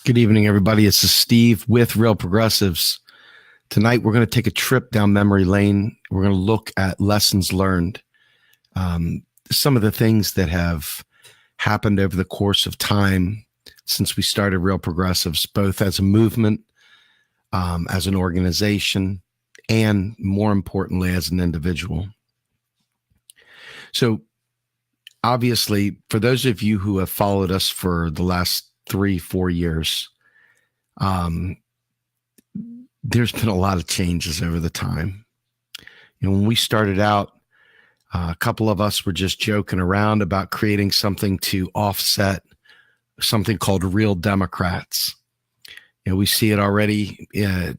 Good evening, everybody. This is Steve with Real Progressives. Tonight, we're going to take a trip down memory lane. We're going to look at lessons learned, some of the things that have happened over the course of time since we started Real Progressives, both as a movement, as an organization, and more importantly, as an individual. So, obviously, for those of you who have followed us for the last 3-4 years, there's been a lot of changes over the time. When we started out, a couple of us were just joking around about creating something to offset something called Real Democrats. We see it already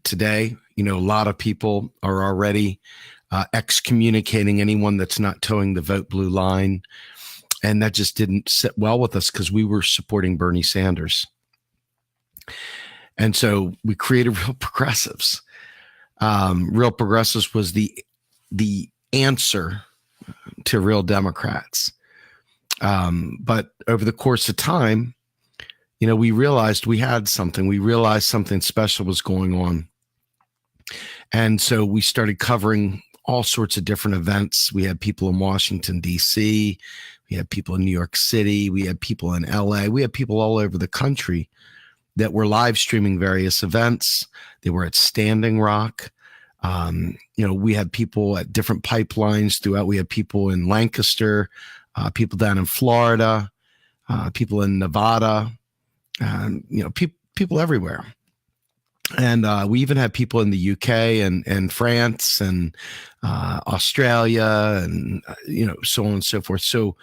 today. A lot of people are already excommunicating anyone that's not towing the vote blue line. And that just didn't sit well with us because we were supporting Bernie Sanders. And so we created Real Progressives. Real Progressives was the answer to Real Democrats. But over the course of time, we realized we had something. We realized something special was going on. And so we started covering all sorts of different events. We had people in Washington, D.C., we had people in New York City. We had people in LA. We had people all over the country that were live streaming various events. They were at Standing Rock. We had people at different pipelines throughout. We had people in Lancaster, people down in Florida, people in Nevada, people everywhere. And we even had people in the UK and France and Australia and, so on and so forth. So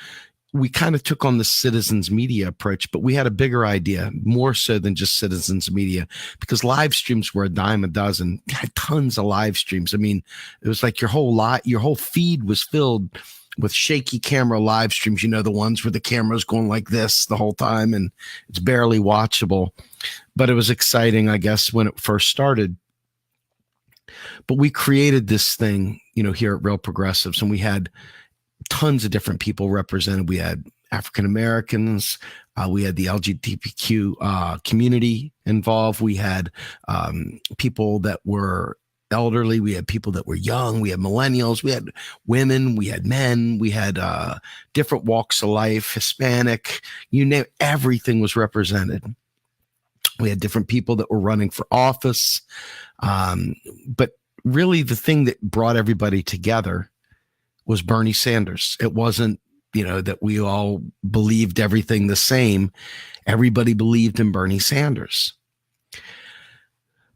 we kind of took on the citizens media approach, but we had a bigger idea, more so than just citizens media, because live streams were a dime a dozen. We had tons of live streams. I mean, it was like your whole feed was filled with shaky camera live streams, the ones where the camera's going like this the whole time and it's barely watchable. But it was exciting, I guess, when it first started. But we created this thing, here at Real Progressives, and we had tons of different people represented. We had African Americans, we had the LGBTQ community involved. We had people that were elderly. We had people that were young. We had millennials. We had women. We had men. We had different walks of life, Hispanic, you name it, everything was represented. We had different people that were running for office. But really the thing that brought everybody together was Bernie Sanders. It wasn't, that we all believed everything the same. Everybody believed in Bernie Sanders.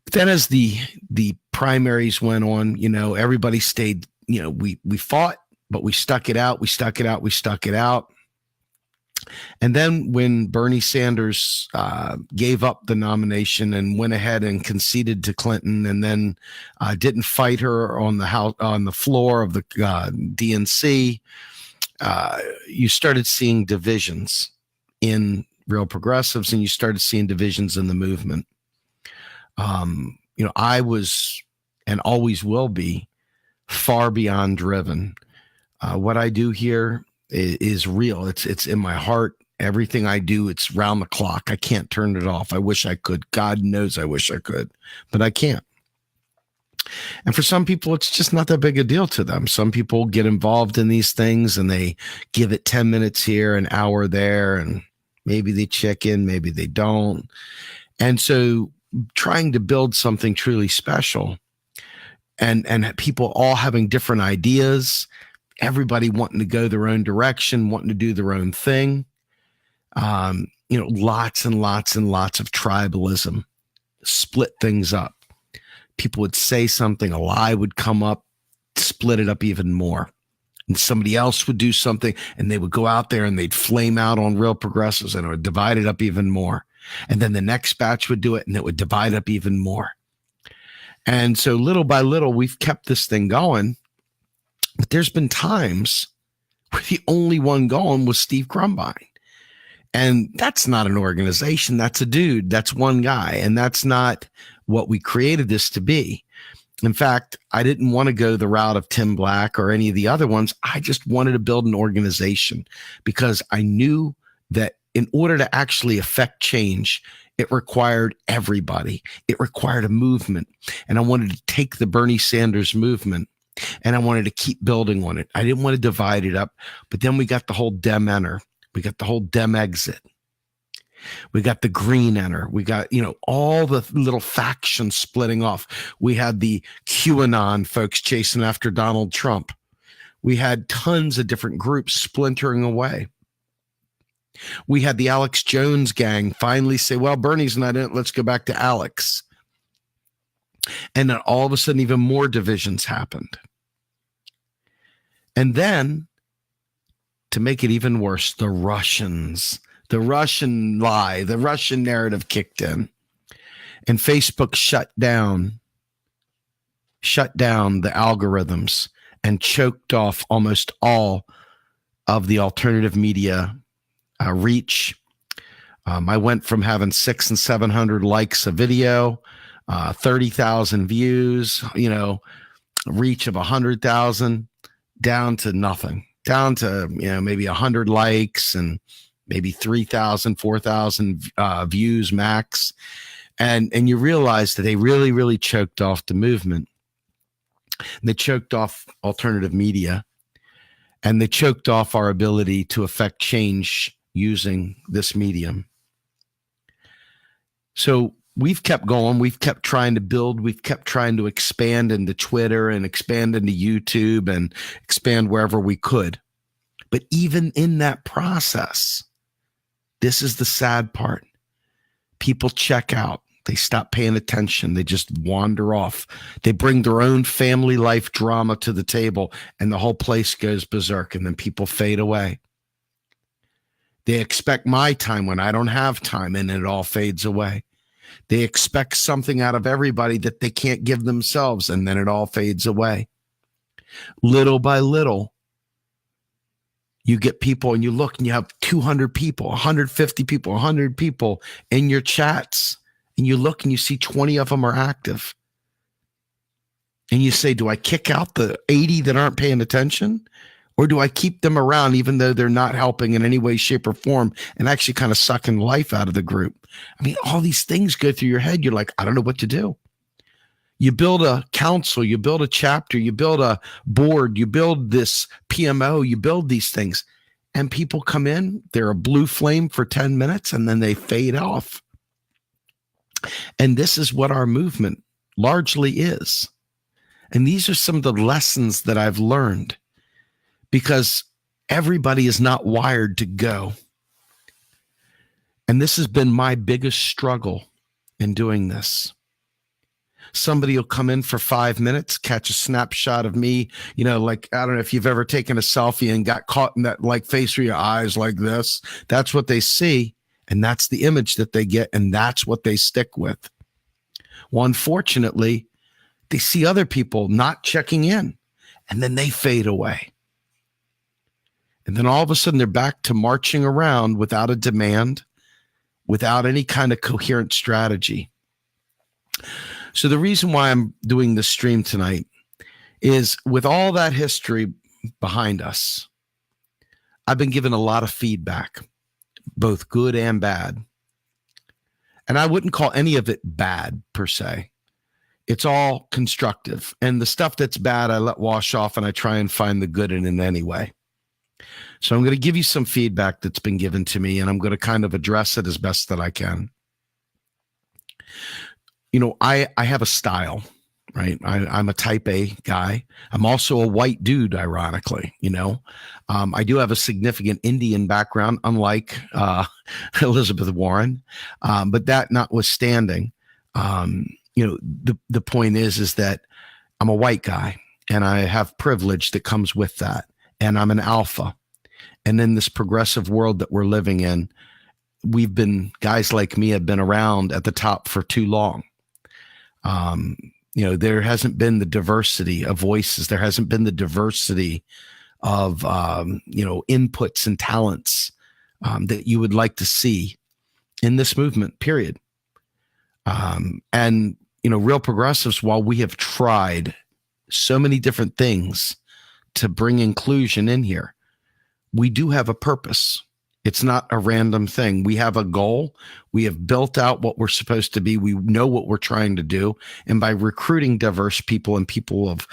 But then as the primaries went on, everybody stayed, we fought, but we stuck it out. We stuck it out. We stuck it out. And then when Bernie Sanders gave up the nomination and went ahead and conceded to Clinton, and then didn't fight her on the floor of the DNC, you started seeing divisions in Real Progressives, and you started seeing divisions in the movement. I was and always will be far beyond driven. What I do here is real. It's in my heart. Everything I do, it's round the clock. I can't turn it off. I wish I could. God knows I wish I could, but I can't. And for some people, it's just not that big a deal to them. Some people get involved in these things and they give it 10 minutes here, an hour there, and maybe they check in, maybe they don't. And so trying to build something truly special and people all having different ideas, everybody wanting to go their own direction, wanting to do their own thing. Lots and lots and lots of tribalism, split things up. People would say something, a lie would come up, split it up even more. And somebody else would do something and they would go out there and they'd flame out on Real Progressives and it would divide it up even more. And then the next batch would do it and it would divide up even more. And so little by little, we've kept this thing going. But there's been times where the only one going was Steve Crumbine. And that's not an organization. That's a dude. That's one guy. And that's not what we created this to be. In fact, I didn't want to go the route of Tim Black or any of the other ones. I just wanted to build an organization because I knew that in order to actually affect change, It required everybody. It required a movement. And I wanted to take the Bernie Sanders movement and I wanted to keep building on it. I didn't want to divide it up. But then we got the whole Dem enter. We got the whole Dem exit. We got the Green enter. We got, all the little factions splitting off. We had the QAnon folks chasing after Donald Trump. We had tons of different groups splintering away. We had the Alex Jones gang finally say, well, Bernie's not in it. Let's go back to Alex. And then all of a sudden, even more divisions happened. And then, to make it even worse, the Russian lie, the Russian narrative kicked in. And Facebook shut down the algorithms and choked off almost all of the alternative media reach. I went from having 600 and 700 likes a video, 30,000 views, reach of 100,000, down to nothing, down to maybe 100 likes and maybe 3,000, 4,000 views max. And you realize that they really, really choked off the movement. They choked off alternative media, and they choked off our ability to affect change using this medium. So we've kept going. We've kept trying to build. We've kept trying to expand into Twitter and expand into YouTube and expand wherever we could. But even in that process, this is the sad part. People check out. They stop paying attention. They just wander off. They bring their own family life drama to the table, and the whole place goes berserk, and then people fade away. They expect my time when I don't have time, and it all fades away. They expect something out of everybody that they can't give themselves, and then it all fades away. Little by little, you get people and you look and you have 200 people, 150 people, 100 people in your chats, and you look and you see 20 of them are active. And you say, do I kick out the 80 that aren't paying attention? Or do I keep them around even though they're not helping in any way, shape, or form and actually kind of sucking life out of the group? I mean, all these things go through your head. You're like, I don't know what to do. You build a council, you build a chapter, you build a board, you build this PMO, you build these things. And people come in, they're a blue flame for 10 minutes, and then they fade off. And this is what our movement largely is. And these are some of the lessons that I've learned, because everybody is not wired to go. And this has been my biggest struggle in doing this. Somebody will come in for 5 minutes, catch a snapshot of me, like, I don't know if you've ever taken a selfie and got caught in that like face where your eyes like this. That's what they see. And that's the image that they get. And that's what they stick with. Well, unfortunately, they see other people not checking in, and then they fade away. And then all of a sudden they're back to marching around without a demand, without any kind of coherent strategy. So the reason why I'm doing this stream tonight is, with all that history behind us, I've been given a lot of feedback, both good and bad. And I wouldn't call any of it bad per se. It's all constructive. And the stuff that's bad, I let wash off, and I try and find the good in it anyway. So I'm going to give you some feedback that's been given to me, and I'm going to kind of address it as best that I can. I have a style, right? I'm a type A guy. I'm also a white dude, ironically, I do have a significant Indian background, unlike Elizabeth Warren. But that notwithstanding, the point is that I'm a white guy, and I have privilege that comes with that. And I'm an alpha. And in this progressive world that we're living in, guys like me have been around at the top for too long. There hasn't been the diversity of voices. There hasn't been the diversity of, inputs and talents that you would like to see in this movement, period. Real progressives, while we have tried so many different things to bring inclusion in here, we do have a purpose. It's not a random thing. We have a goal. We have built out what we're supposed to be. We know what we're trying to do. And by recruiting diverse people and people of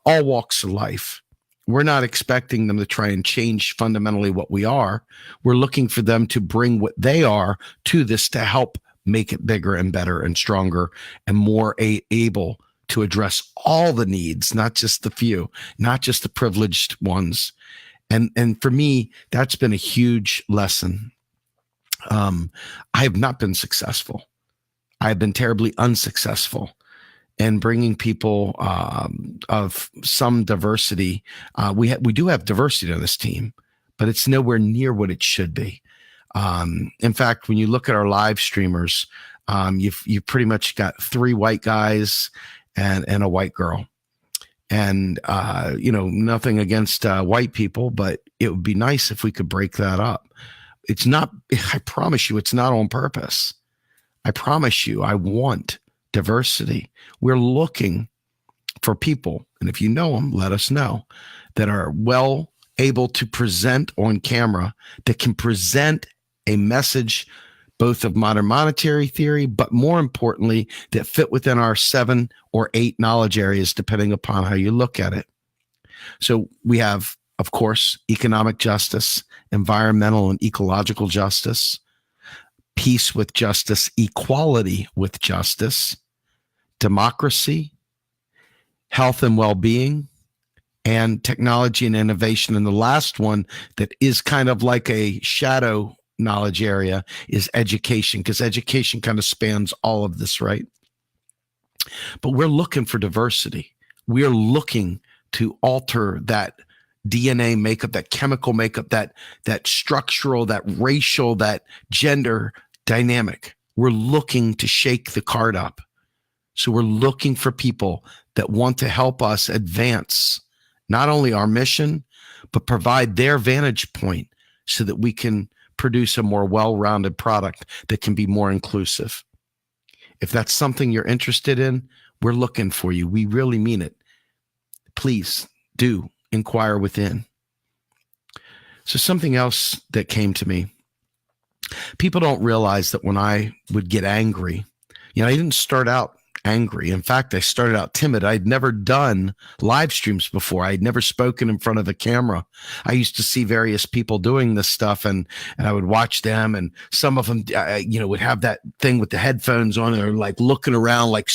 all walks of life, we're not expecting them to try and change fundamentally what we are. We're looking for them to bring what they are to this to help make it bigger and better and stronger and more able to address all the needs, not just the few, not just the privileged ones. And for me, that's been a huge lesson. I have not been successful. I have been terribly unsuccessful in bringing people of some diversity. We do have diversity on this team, but it's nowhere near what it should be. In fact, when you look at our live streamers, you've pretty much got 3 white guys and a white girl. And, nothing against white people, but it would be nice if we could break that up. It's not, I promise you, it's not on purpose. I promise you, I want diversity. We're looking for people, and if you know them, let us know, that are well able to present on camera, that can present a message both of modern monetary theory, but more importantly, that fit within our 7 or 8 knowledge areas, depending upon how you look at it. So we have, of course, economic justice, environmental and ecological justice, peace with justice, equality with justice, democracy, health and well-being, and technology and innovation. And the last one that is kind of like a shadow knowledge area is education, because education kind of spans all of this, right? But we're looking for diversity. We're looking to alter that DNA makeup, that chemical makeup, that structural, that racial, that gender dynamic. We're looking to shake the card up. So we're looking for people that want to help us advance not only our mission, but provide their vantage point so that we can produce a more well-rounded product that can be more inclusive. If that's something you're interested in, we're looking for you. We really mean it. Please do inquire within. So something else that came to me, people don't realize that when I would get angry, I didn't start out angry. In fact, I started out timid. I'd never done live streams before. I'd never spoken in front of a camera. I used to see various people doing this stuff, and I would watch them, and some of them, would have that thing with the headphones on, or like looking around like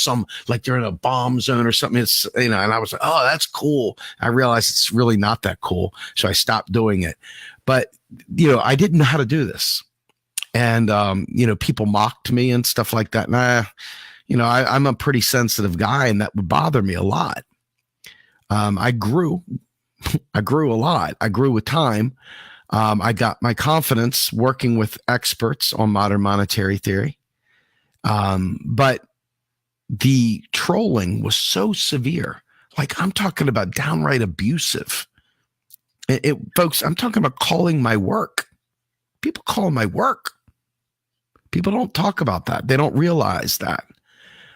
they're in a bomb zone or something. It's, and I was like, oh, that's cool. I realized it's really not that cool. So I stopped doing it. But, I didn't know how to do this. And, people mocked me and stuff like that. And I'm a pretty sensitive guy, and that would bother me a lot. I grew a lot. I grew with time. I got my confidence working with experts on modern monetary theory. But the trolling was so severe. Like, I'm talking about downright abusive. Folks, I'm talking about calling my work. People call my work. People don't talk about that. They don't realize that.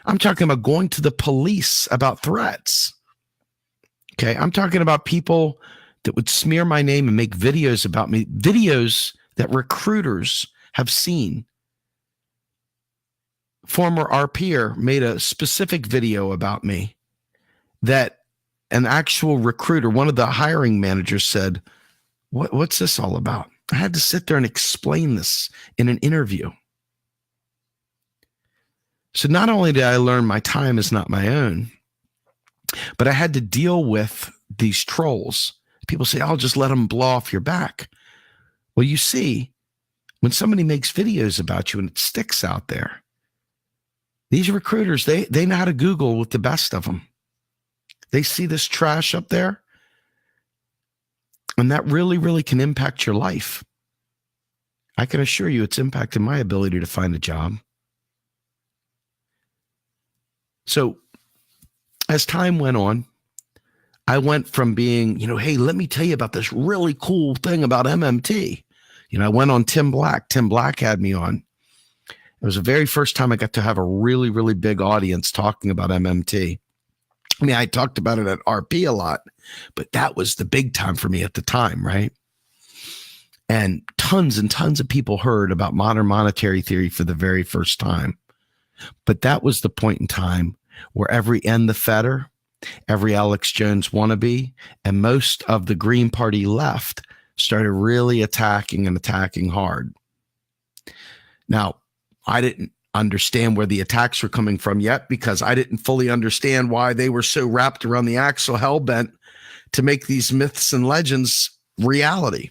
I'm talking about going to the police about threats. Okay. I'm talking about people that would smear my name and make videos about me, videos that recruiters have seen. Former RPer made a specific video about me that an actual recruiter, one of the hiring managers, said, what's this all about? I had to sit there and explain this in an interview. So not only did I learn my time is not my own, but I had to deal with these trolls. People say, I'll just let them blow off your back. Well, you see, when somebody makes videos about you and it sticks out there, these recruiters, they know how to Google with the best of them. They see this trash up there, and that really, really can impact your life. I can assure you it's impacted my ability to find a job. So as time went on, I went from being, hey, let me tell you about this really cool thing about MMT. I went on Tim Black. Tim Black had me on. It was the very first time I got to have a really, really big audience talking about MMT. I mean, I talked about it at RP a lot, but that was the big time for me at the time, right? And tons of people heard about modern monetary theory for the very first time. But that was the point in time where every N the Feder, every Alex Jones wannabe, and most of the Green Party left started really attacking hard. Now, I didn't understand where the attacks were coming from yet, because I didn't fully understand why they were so wrapped around the axle hell-bent to make these myths and legends reality.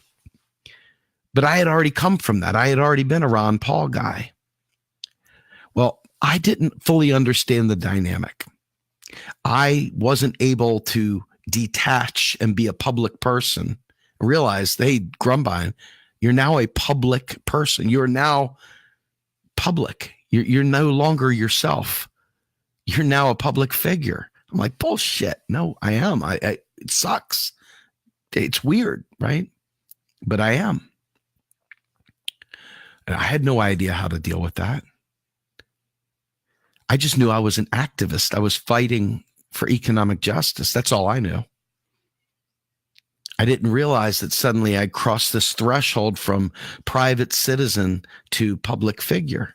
But I had already come from that. I had already been a Ron Paul guy. Well, I didn't fully understand the dynamic. I wasn't able to detach and be a public person. I realized, hey, Grumbine, you're now a public person. You're now public. You're no longer yourself. You're now a public figure. I'm like, bullshit. No, I am. It sucks. It's weird, right? But I am. And I had no idea how to deal with that. I just knew I was an activist. I was fighting for economic justice. That's all I knew. I didn't realize that suddenly I'd crossed this threshold from private citizen to public figure.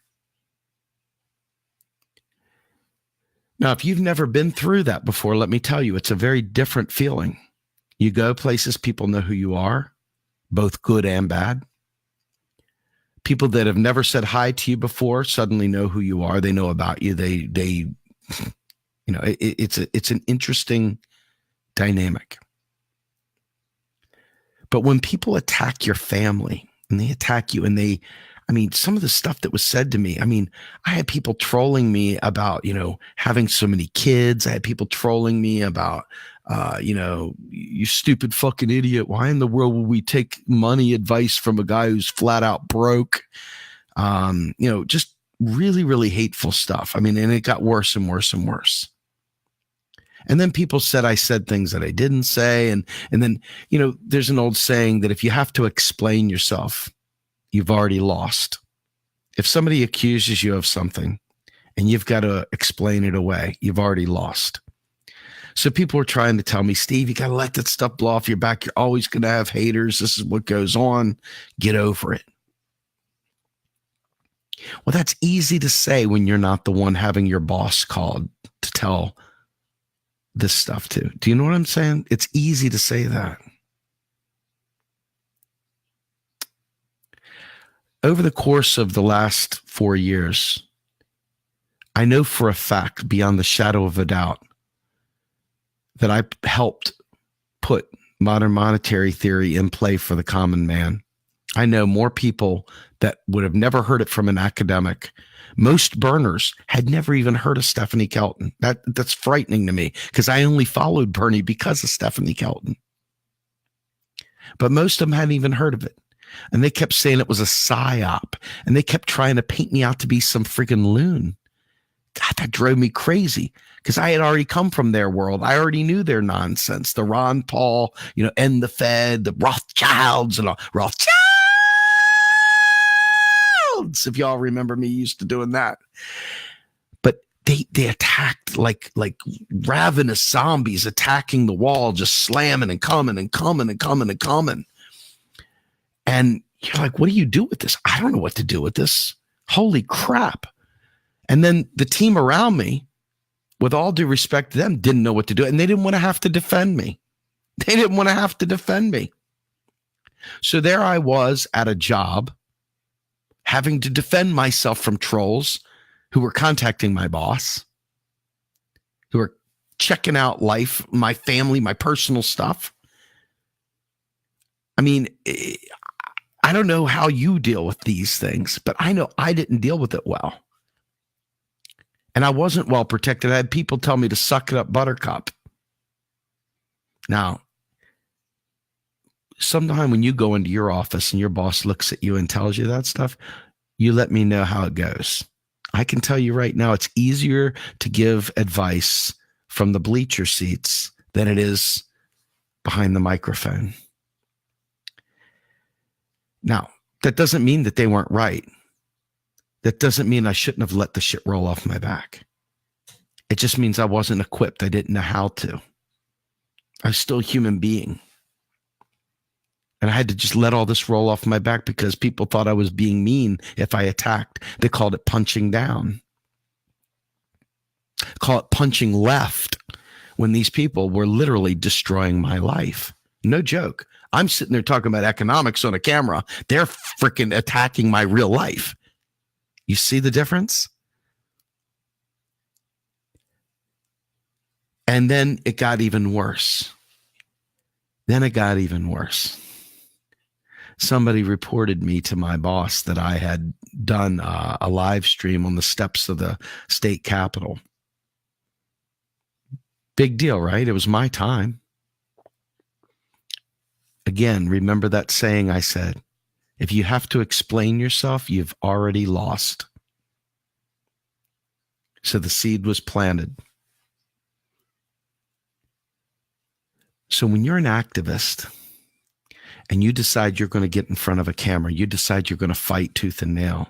Now, if you've never been through that before, let me tell you, it's a very different feeling. You go places, people know who you are, both good and bad. People that have never said hi to you before suddenly know who you are. They know about you. It's an interesting dynamic. But when people attack your family and they attack you, and some of the stuff that was said to me, I had people trolling me about, having so many kids. I had people trolling me about, you stupid fucking idiot. Why in the world would we take money advice from a guy who's flat out broke? Just really, really hateful stuff. And it got worse and worse and worse. And then people said I said things that I didn't say. And then, there's an old saying that if you have to explain yourself, you've already lost. If somebody accuses you of something and you've got to explain it away, you've already lost. So people were trying to tell me, Steve, you got to let that stuff blow off your back. You're always going to have haters. This is what goes on. Get over it. Well, that's easy to say when you're not the one having your boss called to tell this stuff to. Do you know what I'm saying? It's easy to say that. Over the course of the last 4 years, I know for a fact, beyond the shadow of a doubt, that I helped put modern monetary theory in play for the common man. I know more people that would have never heard it from an academic. Most burners had never even heard of Stephanie Kelton. That's frightening to me, because I only followed Bernie because of Stephanie Kelton. But most of them hadn't even heard of it. And they kept saying it was a psyop. And they kept trying to paint me out to be some freaking loon. God, that drove me crazy, because I had already come from their world. I already knew their nonsense. The Ron Paul, end the Fed, the Rothschilds and all. Rothschilds, if y'all remember me used to doing that. But they attacked like ravenous zombies attacking the wall, just slamming and coming and coming and coming and coming. And you're like, what do you do with this? I don't know what to do with this. Holy crap. And then the team around me, with all due respect to them, didn't know what to do. And they didn't want to have to defend me. So there I was at a job, having to defend myself from trolls who were contacting my boss, who were checking out life, my family, my personal stuff. I don't know how you deal with these things, but I know I didn't deal with it well. And I wasn't well protected. I had people tell me to suck it up, buttercup. Now, sometime when you go into your office and your boss looks at you and tells you that stuff, you let me know how it goes. I can tell you right now, it's easier to give advice from the bleacher seats than it is behind the microphone. Now, that doesn't mean that they weren't right. That doesn't mean I shouldn't have let the shit roll off my back. It just means I wasn't equipped. I didn't know how to. I was still a human being. And I had to just let all this roll off my back because people thought I was being mean if I attacked. They called it punching down. Call it punching left when these people were literally destroying my life. No joke. I'm sitting there talking about economics on a camera. They're freaking attacking my real life. You see the difference? And then it got even worse. Somebody reported me to my boss that I had done a live stream on the steps of the state capitol. Big deal, right? It was my time. Again, remember that saying I said, if you have to explain yourself, you've already lost. So the seed was planted. So when you're an activist and you decide you're going to get in front of a camera, you decide you're going to fight tooth and nail,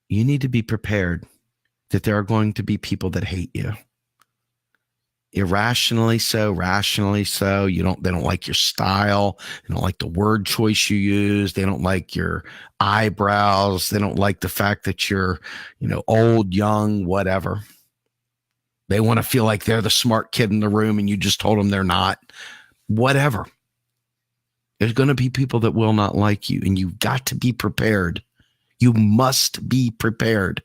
you need to be prepared that there are going to be people that hate you. Irrationally so, rationally so. They don't like your style. They don't like the word choice you use. They don't like your eyebrows. They don't like the fact that you're, old, young, whatever. They want to feel like they're the smart kid in the room and you just told them they're not. Whatever. There's going to be people that will not like you, and you've got to be prepared. You must be prepared,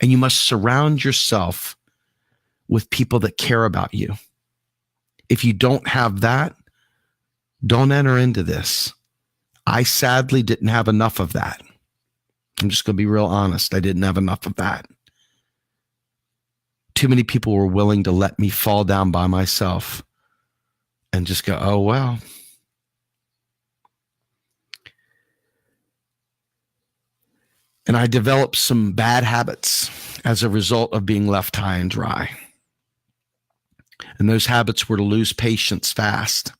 and you must surround yourself with people that care about you. If you don't have that, don't enter into this. I sadly didn't have enough of that. I'm just going to be real honest. I didn't have enough of that. Too many people were willing to let me fall down by myself and just go, oh, well. And I developed some bad habits as a result of being left high and dry. And those habits were to lose patience fast.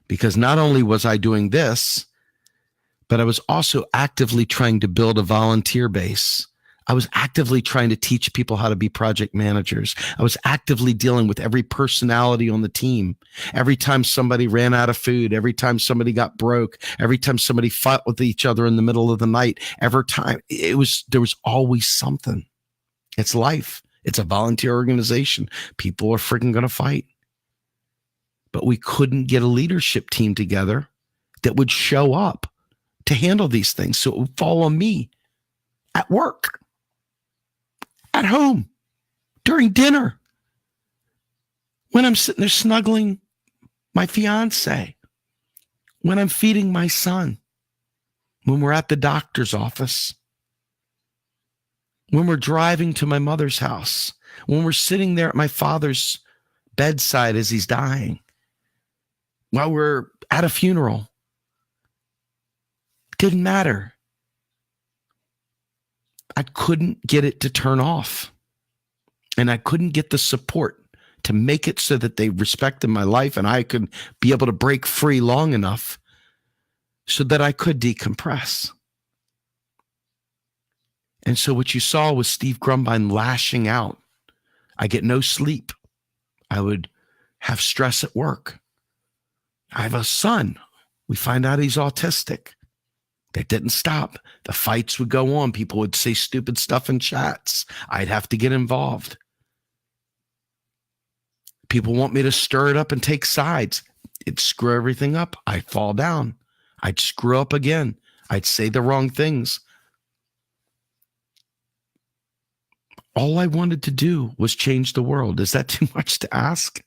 Because not only was I doing this, but I was also actively trying to build a volunteer base. I was actively trying to teach people how to be project managers. I was actively dealing with every personality on the team. Every time somebody ran out of food, every time somebody got broke, every time somebody fought with each other in the middle of the night, every time there was always something. It's life. It's a volunteer organization. People are freaking going to fight. But we couldn't get a leadership team together that would show up to handle these things. So it would fall on me at work, at home, during dinner, when I'm sitting there snuggling my fiance, when I'm feeding my son, when we're at the doctor's office, when we're driving to my mother's house, when we're sitting there at my father's bedside as he's dying, while we're at a funeral. Didn't matter. I couldn't get it to turn off. And I couldn't get the support to make it so that they respected my life and I could be able to break free long enough so that I could decompress. And so what you saw was Steve Grumbine lashing out. I get no sleep. I would have stress at work. I have a son. We find out he's autistic. That didn't stop. The fights would go on. People would say stupid stuff in chats. I'd have to get involved. People want me to stir it up and take sides. It'd screw everything up. I'd fall down. I'd screw up again. I'd say the wrong things. All I wanted to do was change the world. Is that too much to ask?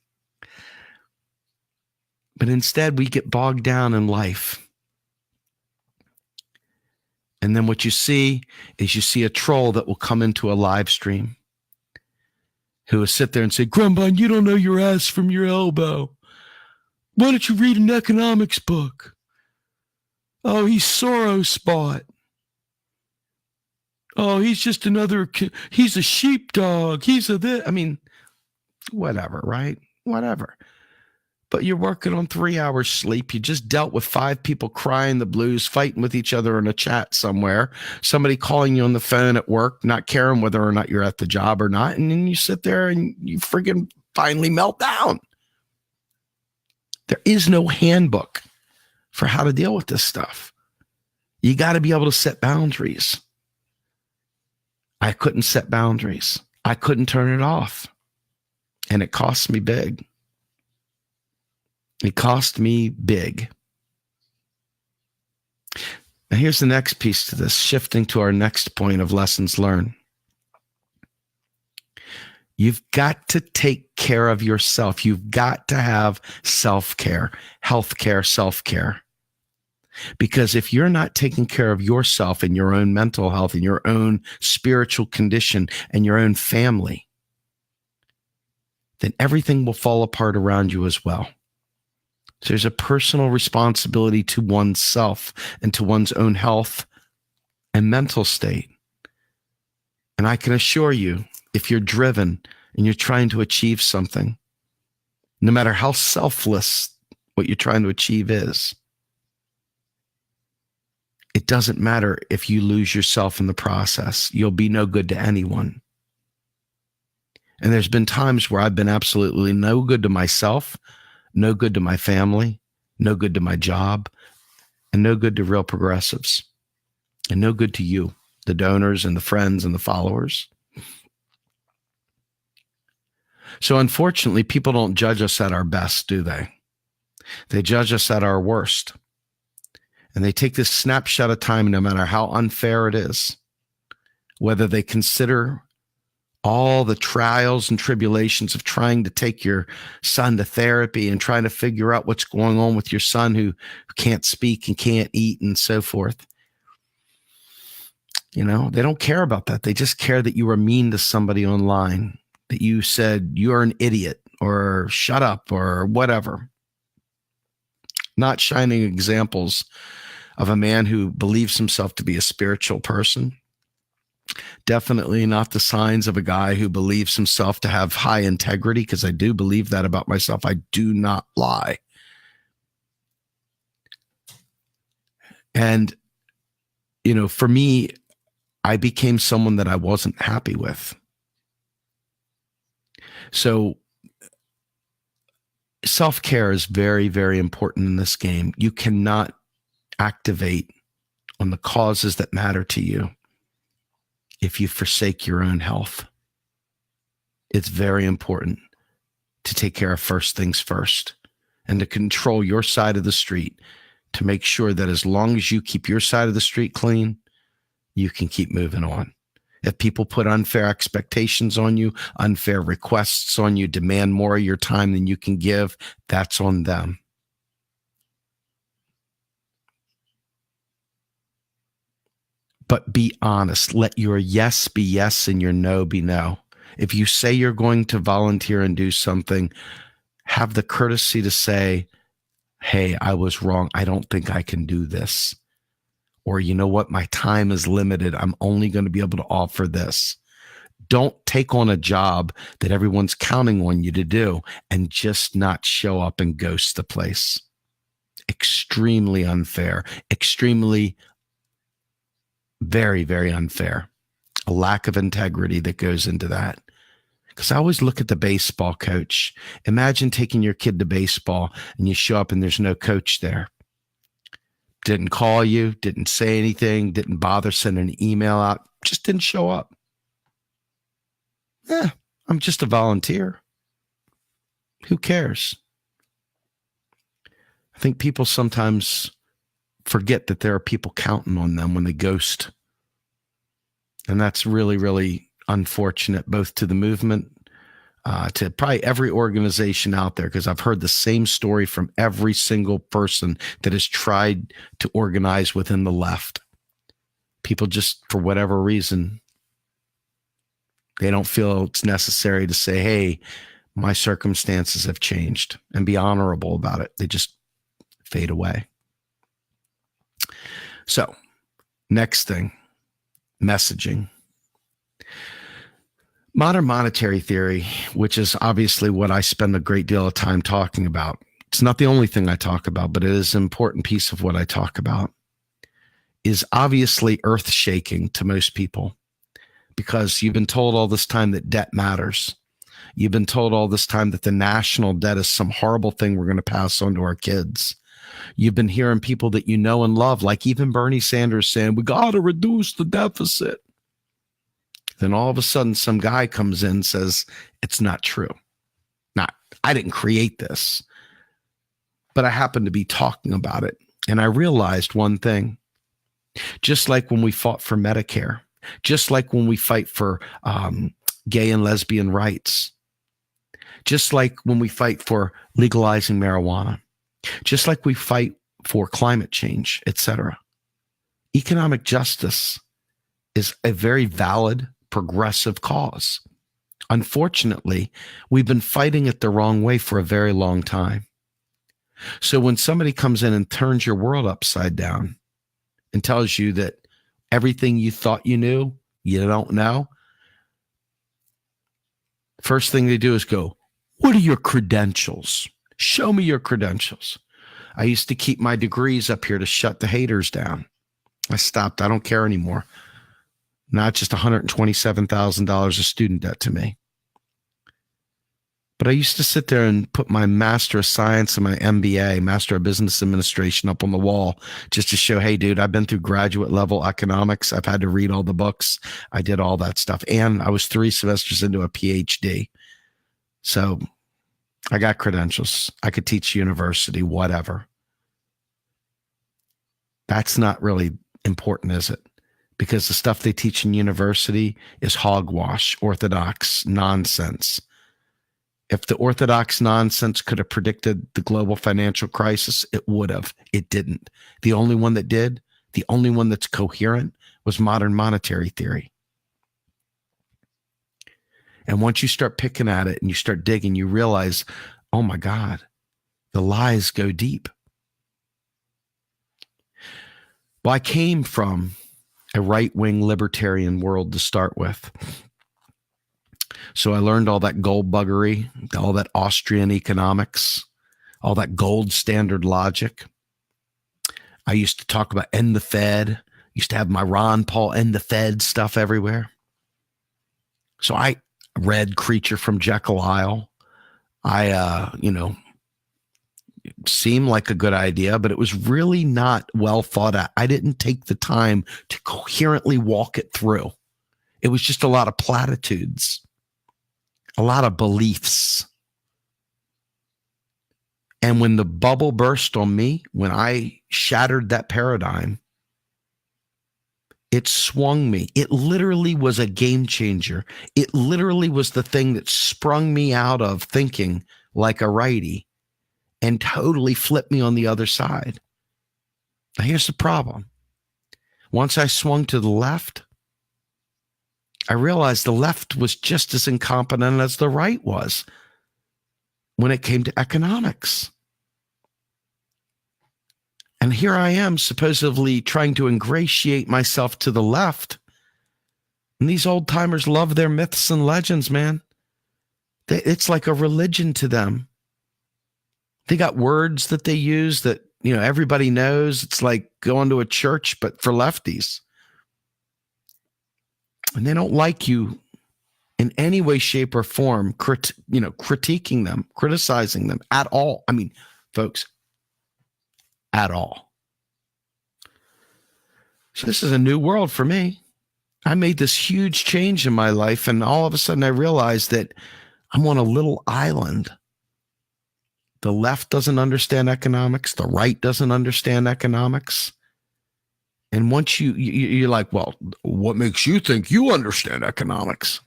But instead, we get bogged down in life. And then what you see is you see a troll that will come into a live stream who will sit there and say, Grumbine, you don't know your ass from your elbow. Why don't you read an economics book? Oh, he's Soros spot. Oh, he's just he's a sheepdog. He's a this. I mean, whatever, right? Whatever. But you're working on 3 hours sleep. You just dealt with 5 people crying the blues, fighting with each other in a chat somewhere. Somebody calling you on the phone at work, not caring whether or not you're at the job or not. And then you sit there and you friggin' finally melt down. There is no handbook. for how to deal with this stuff. You got to be able to set boundaries. I couldn't set boundaries. I couldn't turn it off. And it cost me big. It cost me big. Now, here's the next piece to this, shifting to our next point of lessons learned. You've got to take care of yourself. You've got to have self-care, health-care, self-care. Because if you're not taking care of yourself and your own mental health and your own spiritual condition and your own family, then everything will fall apart around you as well. So there's a personal responsibility to oneself and to one's own health and mental state. And I can assure you, if you're driven and you're trying to achieve something, no matter how selfless what you're trying to achieve is, it doesn't matter if you lose yourself in the process. You'll be no good to anyone. And there's been times where I've been absolutely no good to myself, no good to my family, no good to my job, and no good to real progressives, and no good to you, the donors and the friends and the followers. So unfortunately, people don't judge us at our best, do they? They judge us at our worst. And they take this snapshot of time, no matter how unfair it is, whether they consider all the trials and tribulations of trying to take your son to therapy and trying to figure out what's going on with your son who can't speak and can't eat and so forth. You know, they don't care about that. They just care that you were mean to somebody online, that you said you're an idiot or shut up or whatever. Not shining examples of a man who believes himself to be a spiritual person. Definitely not the signs of a guy who believes himself to have high integrity, because I do believe that about myself. I do not lie. And, you know, for me, I became someone that I wasn't happy with. So self-care is very, very important in this game. You cannot activate on the causes that matter to you if you forsake your own health. It's very important to take care of first things first and to control your side of the street, to make sure that as long as you keep your side of the street clean, you can keep moving on. If people put unfair expectations on you, unfair requests on you, demand more of your time than you can give, that's on them. But be honest. Let your yes be yes and your no be no. If you say you're going to volunteer and do something, have the courtesy to say, hey, I was wrong. I don't think I can do this. Or, you know what? My time is limited. I'm only going to be able to offer this. Don't take on a job that everyone's counting on you to do and just not show up and ghost the place. Extremely unfair. Extremely, very, very unfair. A lack of integrity that goes into that. Because I always look at the baseball coach. Imagine taking your kid to baseball and you show up and there's no coach there. Didn't call you, didn't say anything, didn't bother sending an email out, just didn't show up. I'm just a volunteer. Who cares? I think people sometimes forget that there are people counting on them when they ghost. And that's really, really unfortunate, both to the movement, to probably every organization out there, because I've heard the same story from every single person that has tried to organize within the left. People just, for whatever reason, they don't feel it's necessary to say, hey, my circumstances have changed, and be honorable about it. They just fade away. So, next thing, messaging. Modern monetary theory, which is obviously what I spend a great deal of time talking about. It's not the only thing I talk about, but it is an important piece of what I talk about, is obviously earth-shaking to most people, because you've been told all this time that debt matters. You've been told all this time that the national debt is some horrible thing we're going to pass on to our kids. You've been hearing people that you know and love, like even Bernie Sanders saying, we got to reduce the deficit. Then all of a sudden, some guy comes in and says, it's not true. I didn't create this, but I happened to be talking about it. And I realized one thing, just like when we fought for Medicare, just like when we fight for gay and lesbian rights, just like when we fight for legalizing marijuana, just like we fight for climate change, etc. Economic justice is a very valid, progressive cause. Unfortunately, we've been fighting it the wrong way for a very long time. So when somebody comes in and turns your world upside down and tells you that everything you thought you knew, you don't know, first thing they do is go, what are your credentials? Show me your credentials. I used to keep my degrees up here to shut the haters down. I stopped. I don't care anymore. Not just $127,000 of student debt to me. But I used to sit there and put my Master of Science and my MBA, Master of Business Administration, up on the wall just to show, hey, dude, I've been through graduate level economics. I've had to read all the books. I did all that stuff. And I was 3 semesters into a PhD. So I got credentials. I could teach university, whatever. That's not really important, is it? Because the stuff they teach in university is hogwash, orthodox nonsense. If the orthodox nonsense could have predicted the global financial crisis, it would have. It didn't. The only one that did, the only one that's coherent, was modern monetary theory. And once you start picking at it and you start digging, you realize, oh my God, the lies go deep. Well, I came from a right-wing libertarian world to start with. So I learned all that gold buggery, all that Austrian economics, all that gold standard logic. I used to talk about end the Fed, used to have my Ron Paul end the Fed stuff everywhere. So I read Creature from Jekyll Isle. Seemed like a good idea, but it was really not well thought out. I didn't take the time to coherently walk it through. It was just a lot of platitudes, a lot of beliefs. And when the bubble burst on me, when I shattered that paradigm, it swung me. It literally was a game changer. It literally was the thing that sprung me out of thinking like a righty and totally flipped me on the other side. Now, here's the problem. Once I swung to the left, I realized the left was just as incompetent as the right was when it came to economics. And here I am supposedly trying to ingratiate myself to the left. And these old timers love their myths and legends, man. It's like a religion to them. They got words that they use that, everybody knows. It's like going to a church, but for lefties. And they don't like you in any way, shape, or form, critiquing them, criticizing them at all. I mean, folks, at all. So this is a new world for me. I made this huge change in my life, and all of a sudden I realized that I'm on a little island. The left doesn't understand economics. The right doesn't understand economics. And once you're like, well, what makes you think you understand economics?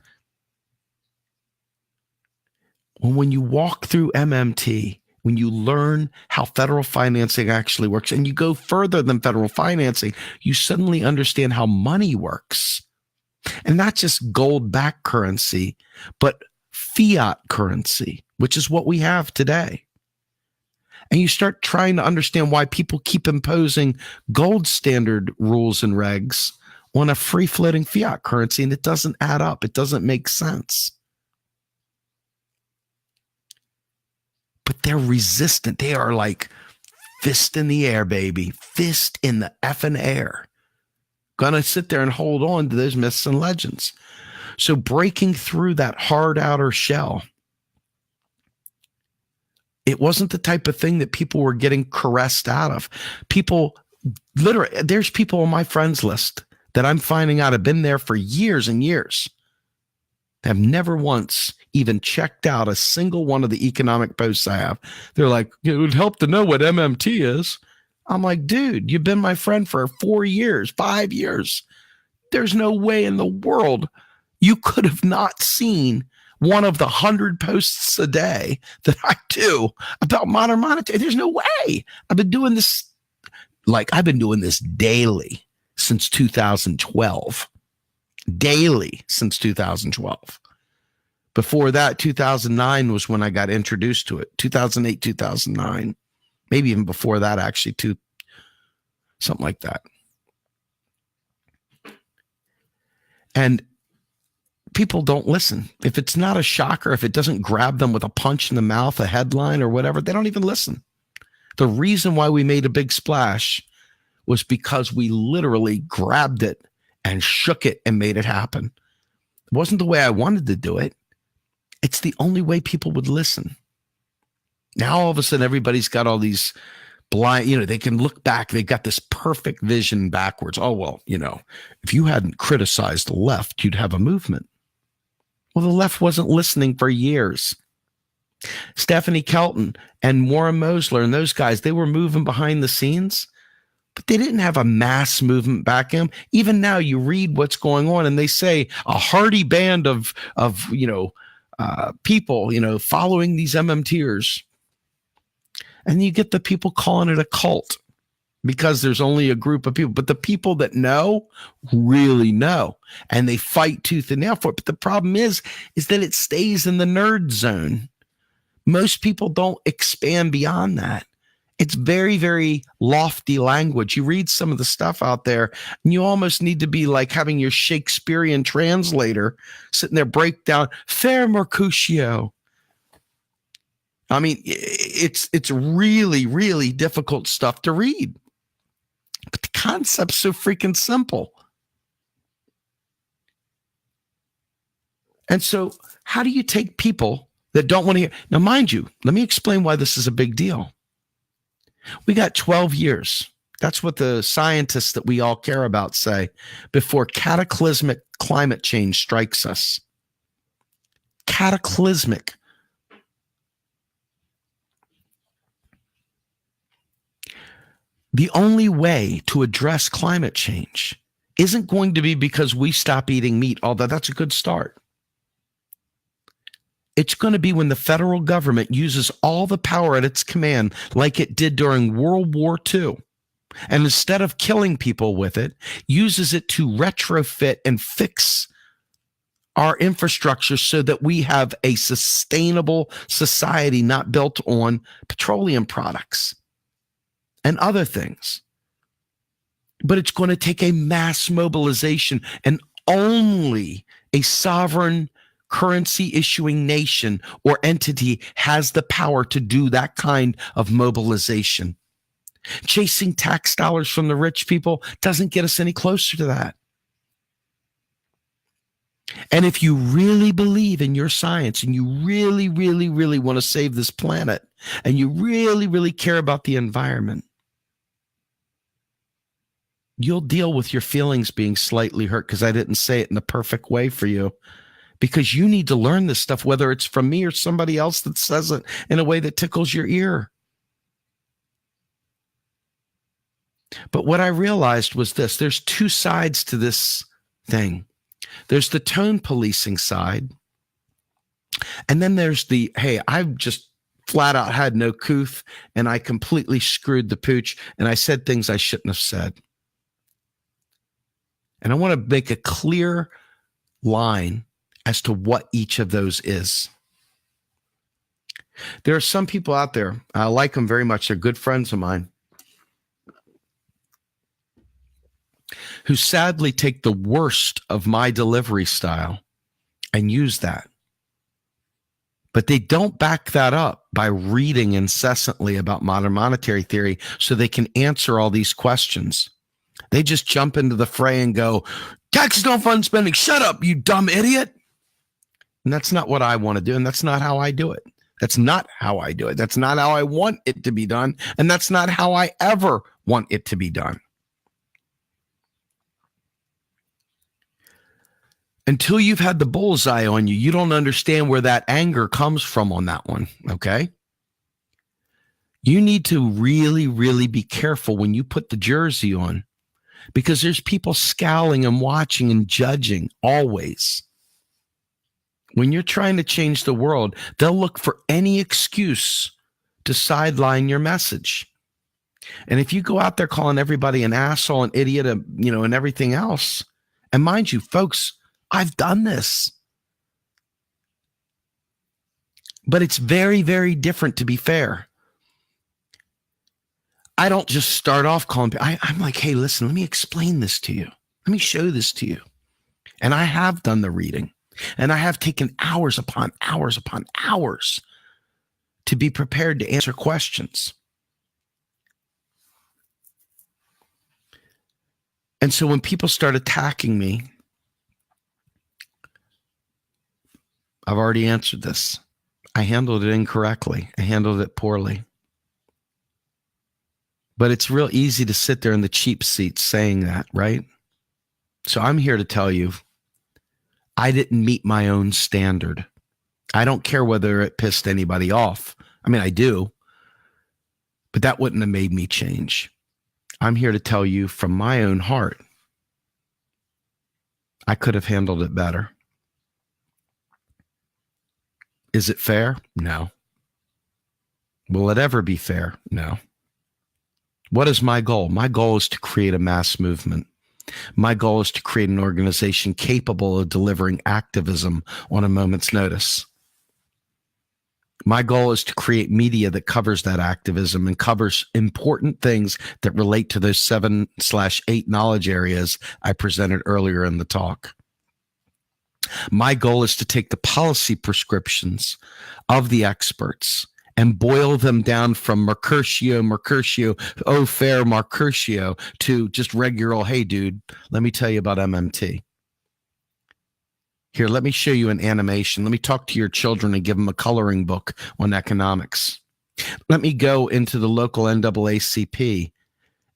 Well, when you walk through MMT, when you learn how federal financing actually works, and you go further than federal financing, you suddenly understand how money works. And not just gold-backed currency, but fiat currency, which is what we have today. And you start trying to understand why people keep imposing gold standard rules and regs on a free-floating fiat currency, and it doesn't add up. It doesn't make sense. But they're resistant. They are like fist in the air, baby. Fist in the effing air. Gonna sit there and hold on to those myths and legends. So breaking through that hard outer shell, It wasn't the type of thing that people were getting caressed out of. People, literally, there's people on my friends list that I'm finding out have been there for years and years, have never once even checked out a single one of the economic posts I have. They're like, it would help to know what MMT is. I'm like, dude, you've been my friend for 4 years, 5 years. There's no way in the world you could have not seen one of the 100 posts a day that I do about modern monetary. There's no way. I've been doing this daily since 2012. Daily since 2012. Before that, 2009 was when I got introduced to it. 2008, 2009. Maybe even before that, actually, too. Something like that. And people don't listen. If it's not a shocker, if it doesn't grab them with a punch in the mouth, a headline or whatever, they don't even listen. The reason why we made a big splash was because we literally grabbed it and shook it and made it happen. It wasn't the way I wanted to do it. It's the only way people would listen. Now, all of a sudden, everybody's got all these blind, they can look back. They've got this perfect vision backwards. Oh, well, if you hadn't criticized the left, you'd have a movement. Well, the left wasn't listening for years. Stephanie Kelton and Warren Mosler and those guys, they were moving behind the scenes, but they didn't have a mass movement back in them. Even now, you read what's going on, and they say a hardy band of people, following these MMTers. And you get the people calling it a cult because there's only a group of people. But the people that know really know, and they fight tooth and nail for it. But the problem is that it stays in the nerd zone. Most people don't expand beyond that. It's very, very lofty language. You read some of the stuff out there, and you almost need to be like having your Shakespearean translator sitting there break down Fair Mercutio. I mean, it's really, really difficult stuff to read. But the concept's so freaking simple. And so how do you take people that don't want to hear? Now, mind you, let me explain why this is a big deal. We got 12 years. That's what the scientists that we all care about say before cataclysmic climate change strikes us. Cataclysmic. The only way to address climate change isn't going to be because we stop eating meat, although that's a good start. It's going to be when the federal government uses all the power at its command, like it did during World War II, and instead of killing people with it, uses it to retrofit and fix our infrastructure so that we have a sustainable society not built on petroleum products and other things. But it's going to take a mass mobilization, and only a sovereign currency issuing nation or entity has the power to do that kind of mobilization. Chasing tax dollars from the rich people doesn't get us any closer to that. And if you really believe in your science, and you really, really, really want to save this planet, and you really, really care about the environment, you'll deal with your feelings being slightly hurt because I didn't say it in the perfect way for you. Because you need to learn this stuff, whether it's from me or somebody else that says it in a way that tickles your ear. But what I realized was this: there's two sides to this thing. There's the tone policing side. And then there's the, hey, I've just flat out had no couth and I completely screwed the pooch and I said things I shouldn't have said. And I want to make a clear line as to what each of those is. There are some people out there, I like them very much, they're good friends of mine, who sadly take the worst of my delivery style and use that. But they don't back that up by reading incessantly about modern monetary theory so they can answer all these questions. They just jump into the fray and go, taxes don't fund spending. Shut up, you dumb idiot. And that's not what I want to do. And that's not how I do it. That's not how I do it. That's not how I want it to be done. And that's not how I ever want it to be done. Until you've had the bullseye on you, you don't understand where that anger comes from on that one, okay? You need to really, really be careful when you put the jersey on, because there's people scowling and watching and judging always. When you're trying to change the world, they'll look for any excuse to sideline your message. And if you go out there calling everybody an asshole, an idiot, and everything else, and mind you, folks, I've done this. But it's very, very different, to be fair. I don't just start off calling. I'm like, hey, listen, let me explain this to you. Let me show this to you. And I have done the reading. And I have taken hours upon hours upon hours to be prepared to answer questions. And so when people start attacking me, I've already answered this. I handled it incorrectly. I handled it poorly. But it's real easy to sit there in the cheap seat saying that, right? So I'm here to tell you, I didn't meet my own standard. I don't care whether it pissed anybody off. I mean, I do. But that wouldn't have made me change. I'm here to tell you from my own heart, I could have handled it better. Is it fair? No. Will it ever be fair? No. What is my goal? My goal is to create a mass movement. My goal is to create an organization capable of delivering activism on a moment's notice. My goal is to create media that covers that activism and covers important things that relate to those 7/8 knowledge areas I presented earlier in the talk. My goal is to take the policy prescriptions of the experts and boil them down from Mercutio, fair Mercutio, to just regular, hey, dude, let me tell you about MMT. Here, let me show you an animation. Let me talk to your children and give them a coloring book on economics. Let me go into the local NAACP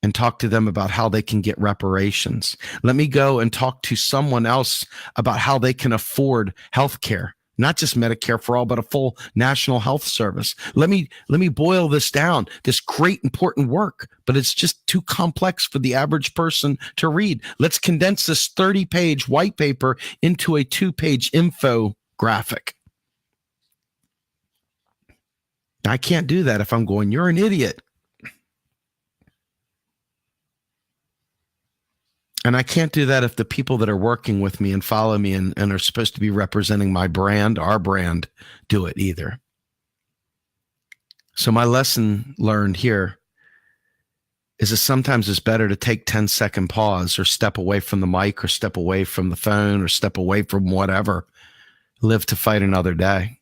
and talk to them about how they can get reparations. Let me go and talk to someone else about how they can afford health care. Not just Medicare for all, but a full national health service. Let me boil this down, this great important work, but it's just too complex for the average person to read. Let's condense this 30-page white paper into a 2-page infographic. I can't do that if I'm going, you're an idiot. And I can't do that if the people that are working with me and follow me and are supposed to be representing my brand, our brand, do it either. So my lesson learned here is that sometimes it's better to take 10-second pause or step away from the mic or step away from the phone or step away from whatever. Live to fight another day.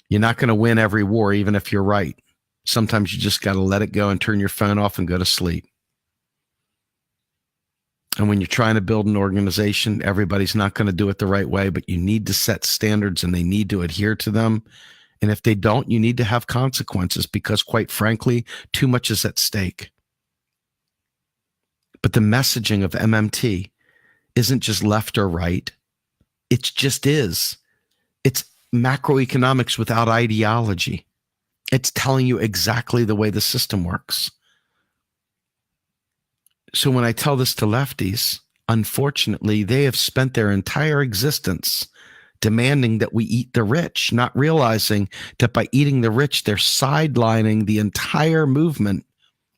You're not going to win every war, even if you're right. Sometimes you just got to let it go and turn your phone off and go to sleep. And when you're trying to build an organization, everybody's not going to do it the right way, but you need to set standards and they need to adhere to them. And if they don't, you need to have consequences because, quite frankly, too much is at stake. But the messaging of MMT isn't just left or right. It just is. It's macroeconomics without ideology. It's telling you exactly the way the system works. So when I tell this to lefties, unfortunately, they have spent their entire existence demanding that we eat the rich, not realizing that by eating the rich, they're sidelining the entire movement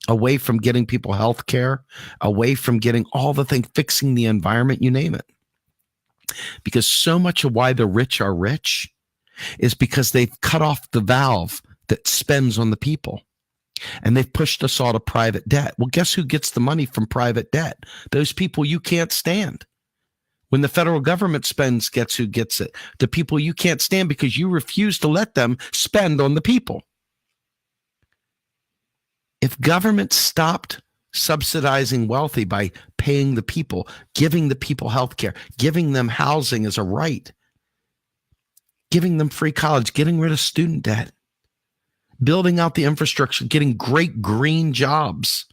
away from getting people health care, away from getting all the things, fixing the environment, you name it. Because so much of why the rich are rich is because they've cut off the valve that spends on the people. And they've pushed us all to private debt. Well, guess who gets the money from private debt? Those people you can't stand. When the federal government spends, guess who gets it? The people you can't stand because you refuse to let them spend on the people. If government stopped subsidizing wealthy by paying the people, giving the people health care, giving them housing as a right, giving them free college, getting rid of student debt, building out the infrastructure, getting great green jobs,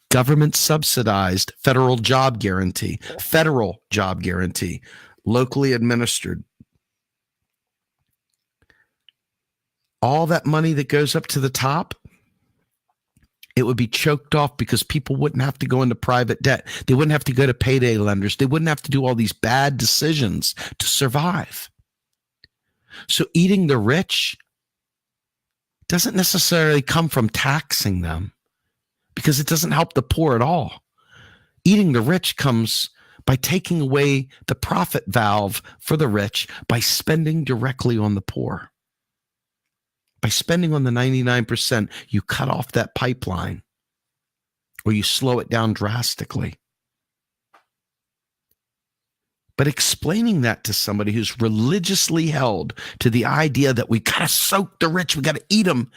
government subsidized federal job guarantee, locally administered. All that money that goes up to the top, it would be choked off because people wouldn't have to go into private debt. They wouldn't have to go to payday lenders. They wouldn't have to do all these bad decisions to survive. So eating the rich doesn't necessarily come from taxing them, because it doesn't help the poor at all. Eating the rich comes by taking away the profit valve for the rich by spending directly on the poor. By spending on the 99%, you cut off that pipeline or you slow it down drastically. But explaining that to somebody who's religiously held to the idea that we got to soak the rich, we got to eat them,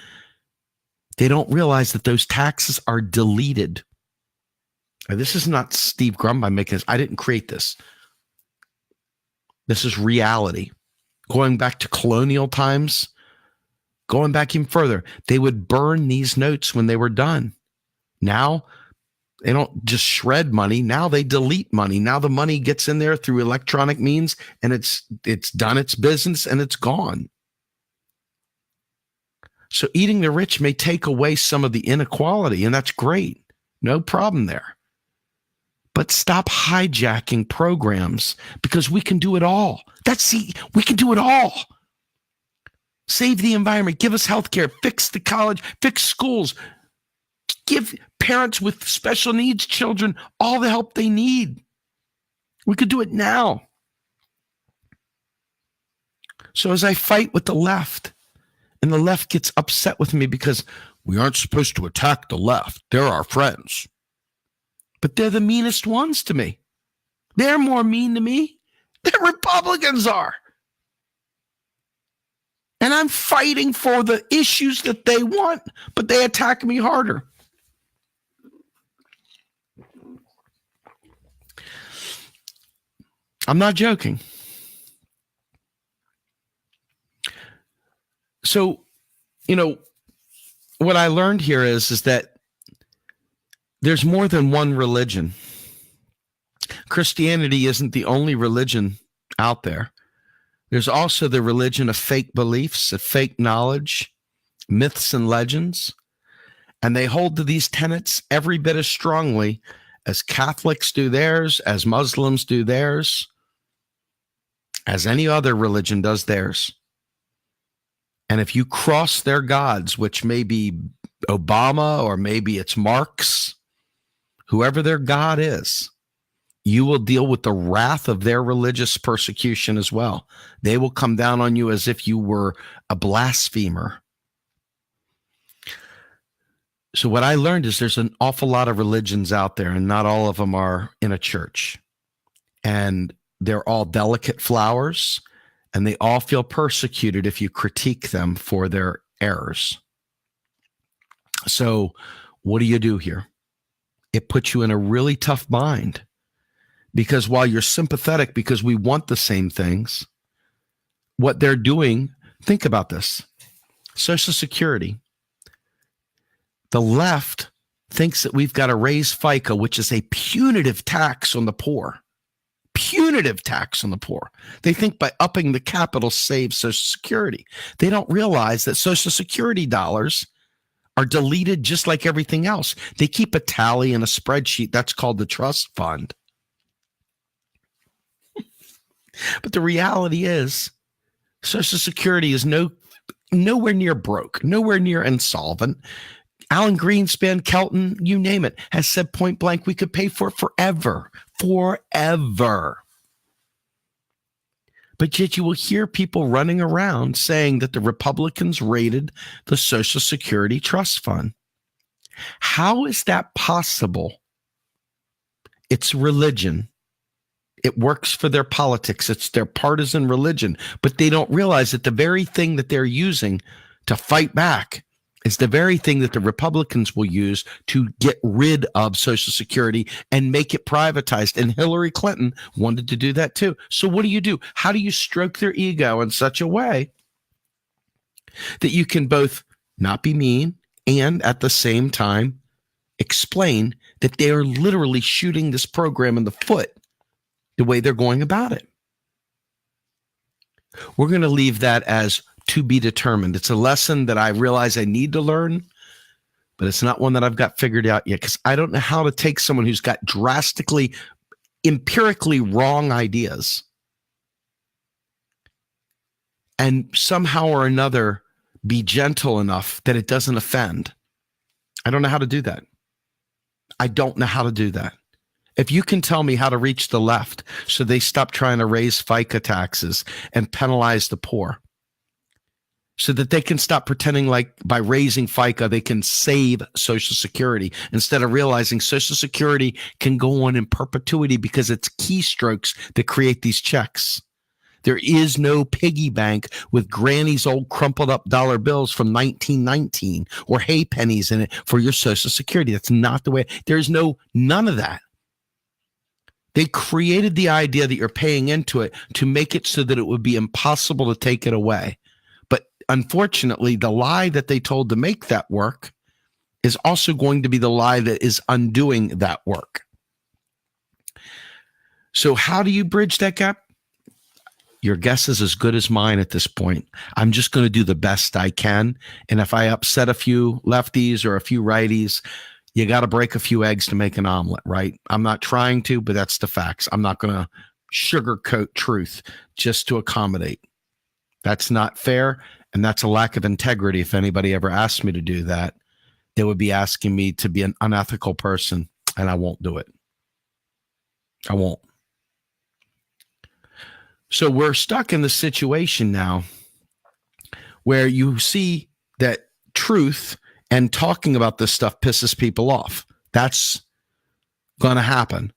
they don't realize that those taxes are deleted. Now, this is not Steve Grumbine making this. I didn't create this. This is reality. Going back to colonial times, going back even further, they would burn these notes when they were done. Now, they don't just shred money. Now they delete money. Now the money gets in there through electronic means, and it's done its business and it's gone. So eating the rich may take away some of the inequality, and that's great. No problem there. But stop hijacking programs, because we can do it all. We can do it all. Save the environment, give us healthcare, fix the college, fix schools, give parents with special needs children all the help they need. We could do it now. So as I fight with the left, and the left gets upset with me because we aren't supposed to attack the left, they're our friends. But they're the meanest ones to me. They're more mean to me than Republicans are. And I'm fighting for the issues that they want, but they attack me harder. I'm not joking. So, what I learned here is that there's more than one religion. Christianity isn't the only religion out there. There's also the religion of fake beliefs, of fake knowledge, myths and legends. And they hold to these tenets every bit as strongly as Catholics do theirs, as Muslims do theirs, as any other religion does theirs. And if you cross their gods, which may be Obama or maybe it's Marx, whoever their God is, you will deal with the wrath of their religious persecution as well. They will come down on you as if you were a blasphemer. So what I learned is there's an awful lot of religions out there, and not all of them are in a church. And they're all delicate flowers, and they all feel persecuted if you critique them for their errors. So what do you do here? It puts you in a really tough bind, because while you're sympathetic because we want the same things, what they're doing, think about this. Social Security. The left thinks that we've got to raise FICA, which is a punitive tax on the poor. Punitive tax on the poor. They think by upping the capital saves Social Security. They don't realize that Social Security dollars are deleted just like everything else. They keep a tally in a spreadsheet. That's called the trust fund. But the reality is, Social Security is nowhere near broke, nowhere near insolvent. Alan Greenspan, Kelton, you name it, has said point blank, we could pay for it forever. Forever. But yet you will hear people running around saying that the Republicans raided the Social Security Trust Fund. How is that possible? It's religion. It works for their politics. It's their partisan religion. But they don't realize that the very thing that they're using to fight back It's the very thing that the Republicans will use to get rid of Social Security and make it privatized. And Hillary Clinton wanted to do that too. So what do? How do you stroke their ego in such a way that you can both not be mean and at the same time explain that they are literally shooting this program in the foot the way they're going about it? We're going to leave that as to be determined. It's a lesson that I realize I need to learn, but it's not one that I've got figured out yet, because I don't know how to take someone who's got drastically, empirically wrong ideas and somehow or another be gentle enough that it doesn't offend. I don't know how to do that. I don't know how to do that. If you can tell me how to reach the left so they stop trying to raise FICA taxes and penalize the poor, so that they can stop pretending like by raising FICA, they can save Social Security, instead of realizing Social Security can go on in perpetuity because it's keystrokes that create these checks. There is no piggy bank with Granny's old crumpled up dollar bills from 1919 or hay pennies in it for your Social Security. That's not the way. There's none of that. They created the idea that you're paying into it to make it so that it would be impossible to take it away. But unfortunately, the lie that they told to make that work is also going to be the lie that is undoing that work. So how do you bridge that gap? Your guess is as good as mine at this point. I'm just going to do the best I can. And if I upset a few lefties or a few righties, you got to break a few eggs to make an omelet, right? I'm not trying to, but that's the facts. I'm not going to sugarcoat truth just to accommodate. That's not fair, and that's a lack of integrity. If anybody ever asked me to do that, they would be asking me to be an unethical person, and I won't do it. I won't. So we're stuck in the situation now where you see that truth and talking about this stuff pisses people off. That's going to happen.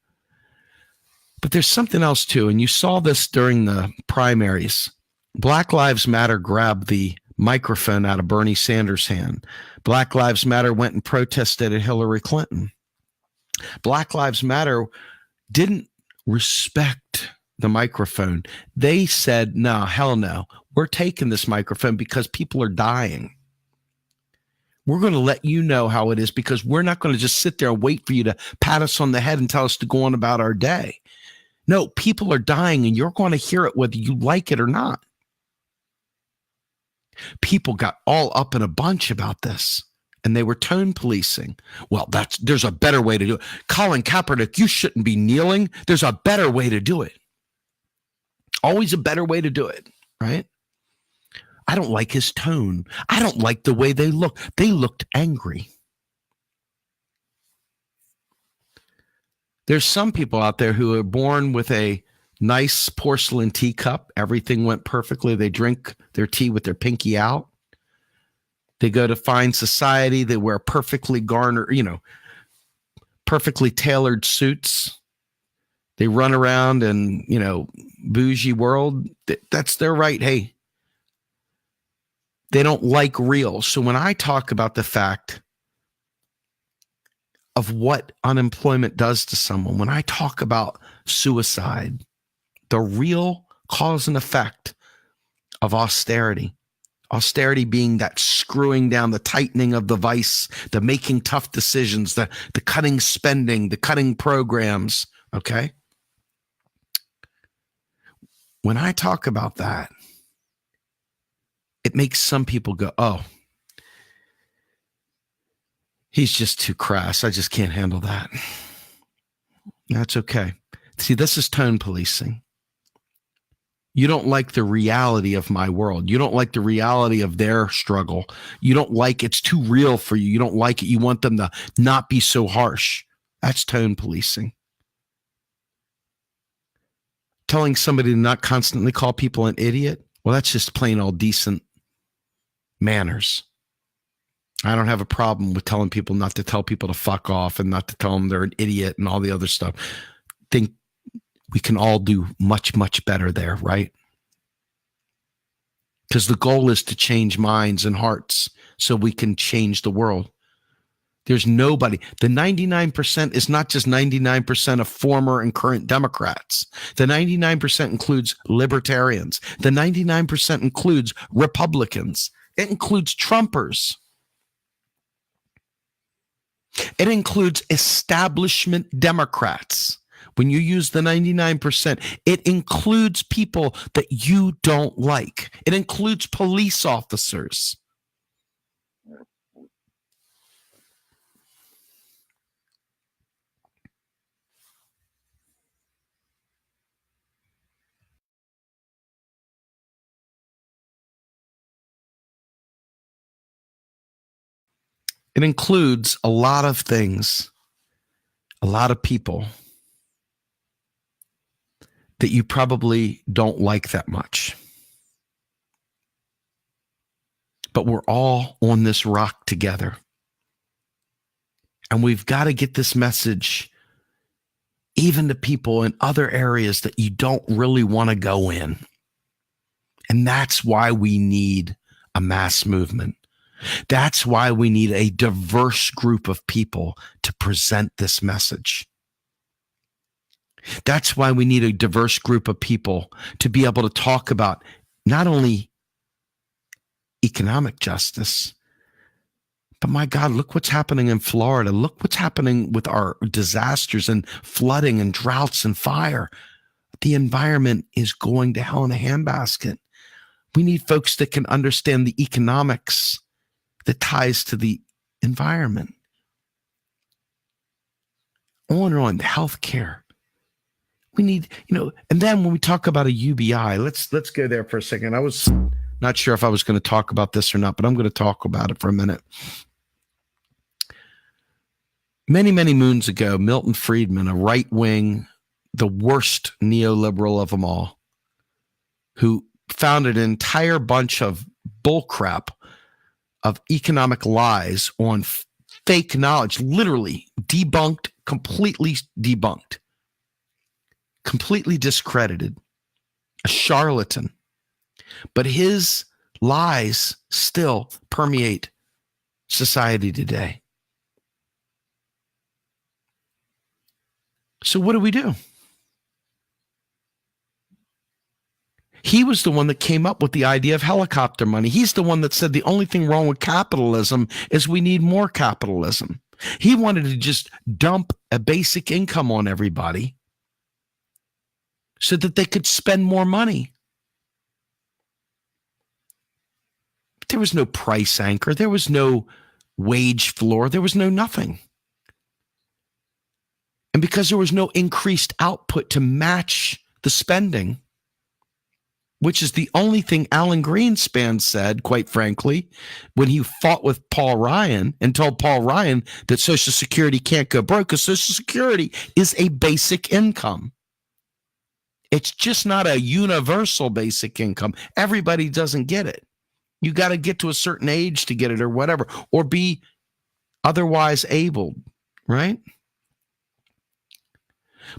But there's something else too, and you saw this during the primaries. Black Lives Matter grabbed the microphone out of Bernie Sanders' hand. Black Lives Matter went and protested at Hillary Clinton. Black Lives Matter didn't respect the microphone. They said, no, hell no. We're taking this microphone because people are dying. We're going to let you know how it is, because we're not going to just sit there and wait for you to pat us on the head and tell us to go on about our day. No, people are dying, and you're going to hear it whether you like it or not. People got all up in a bunch about this, and they were tone policing. Well, there's a better way to do it. Colin Kaepernick, you shouldn't be kneeling. There's a better way to do it. Always a better way to do it, right? I don't like his tone. I don't like the way they look. They looked angry. There's some people out there who are born with a nice porcelain teacup. Everything went perfectly. They drink their tea with their pinky out. They go to fine society. They wear perfectly perfectly tailored suits. They run around in, bougie world. That's their right. Hey, they don't like real. So when I talk about the fact of what unemployment does to someone, when I talk about suicide, the real cause and effect of austerity being that screwing down, the tightening of the vice, the making tough decisions, the cutting spending, the cutting programs, okay? When I talk about that, it makes some people go, oh, he's just too crass. I just can't handle that. That's okay. See, this is tone policing. You don't like the reality of my world. You don't like the reality of their struggle. You don't like it's too real for you. You don't like it. You want them to not be so harsh. That's tone policing. Telling somebody to not constantly call people an idiot, well, that's just plain old decent manners. I don't have a problem with telling people not to tell people to fuck off and not to tell them they're an idiot and all the other stuff. Think we can all do much, much better there, right? Because the goal is to change minds and hearts. so we can change the world. There's nobody. The 99% is not just 99% of former and current Democrats. The 99% includes libertarians. The 99% includes Republicans. It includes Trumpers. It includes establishment Democrats. When you use the 99%, it includes people that you don't like. It includes police officers. It includes a lot of things, a lot of people that you probably don't like that much. But we're all on this rock together. And we've got to get this message even to people in other areas that you don't really want to go in. And that's why we need a mass movement. That's why we need a diverse group of people to present this message. That's why we need a diverse group of people to be able to talk about not only economic justice, but my God, look what's happening in Florida. Look what's happening with our disasters and flooding and droughts and fire. The environment is going to hell in a handbasket. We need folks that can understand the economics that ties to the environment. On and on, healthcare. We need, and then when we talk about a UBI, let's go there for a second. I was not sure if I was going to talk about this or not, but I'm going to talk about it for a minute. Many, many moons ago, Milton Friedman, a right-wing, the worst neoliberal of them all, who founded an entire bunch of bullcrap of economic lies on fake knowledge, literally debunked, completely discredited, a charlatan. But his lies still permeate society today. So what do? He was the one that came up with the idea of helicopter money. He's the one that said the only thing wrong with capitalism is we need more capitalism. He wanted to just dump a basic income on everybody so that they could spend more money. There was no price anchor. There was no wage floor. There was no nothing. And because there was no increased output to match the spending, which is the only thing Alan Greenspan said, quite frankly, when he fought with Paul Ryan and told Paul Ryan that Social Security can't go broke because Social Security is a basic income. It's just not a universal basic income. Everybody doesn't get it. You got to get to a certain age to get it or whatever, or be otherwise able, right?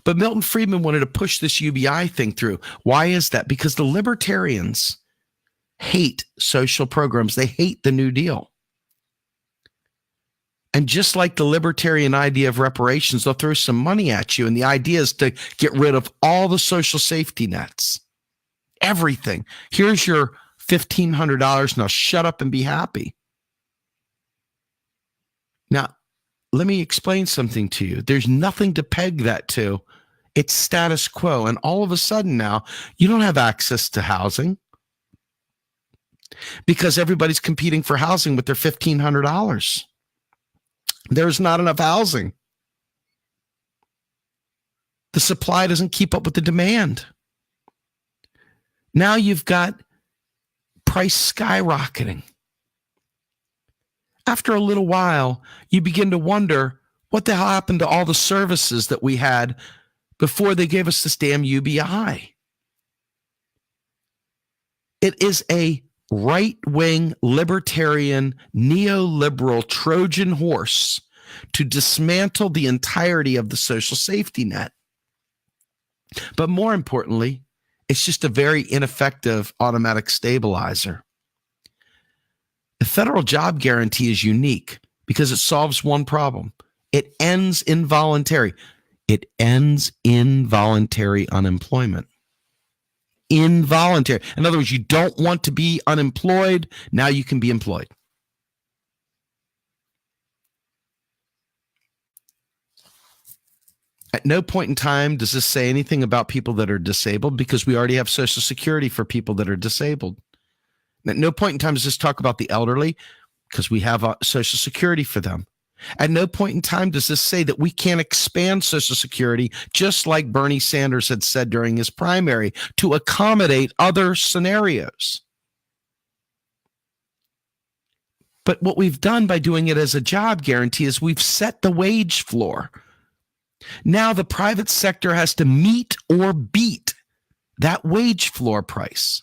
But Milton Friedman wanted to push this UBI thing through. Why is that? Because the libertarians hate social programs. They hate the New Deal. And just like the libertarian idea of reparations, they'll throw some money at you. And the idea is to get rid of all the social safety nets. Everything. Here's your $1,500. Now shut up and be happy. Now, let me explain something to you. There's nothing to peg that to. It's status quo. And all of a sudden now, you don't have access to housing because everybody's competing for housing with their $1,500. There's not enough housing. The supply doesn't keep up with the demand. Now you've got price skyrocketing. After a little while, you begin to wonder what the hell happened to all the services that we had before they gave us this damn UBI. It is a right-wing, libertarian, neoliberal Trojan horse to dismantle the entirety of the social safety net. But more importantly, it's just a very ineffective automatic stabilizer. The federal job guarantee is unique because it solves one problem. It ends involuntary. It ends involuntary unemployment. Involuntary. In other words, you don't want to be unemployed. Now you can be employed. At no point in time does this say anything about people that are disabled, because we already have Social Security for people that are disabled. At no point in time does this talk about the elderly, because we have Social Security for them. At no point in time does this say that we can't expand Social Security, just like Bernie Sanders had said during his primary, to accommodate other scenarios. But what we've done by doing it as a job guarantee is we've set the wage floor. Now the private sector has to meet or beat that wage floor price.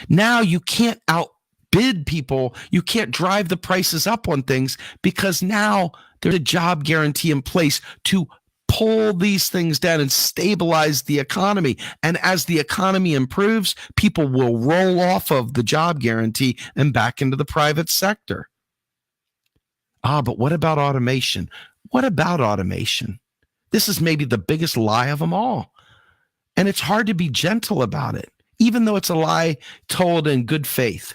Now you can't outbid people. You can't drive the prices up on things, because now there's a job guarantee in place to pull these things down and stabilize the economy. And as the economy improves, people will roll off of the job guarantee and back into the private sector. But what about automation? What about automation? This is maybe the biggest lie of them all. And it's hard to be gentle about it, even though it's a lie told in good faith.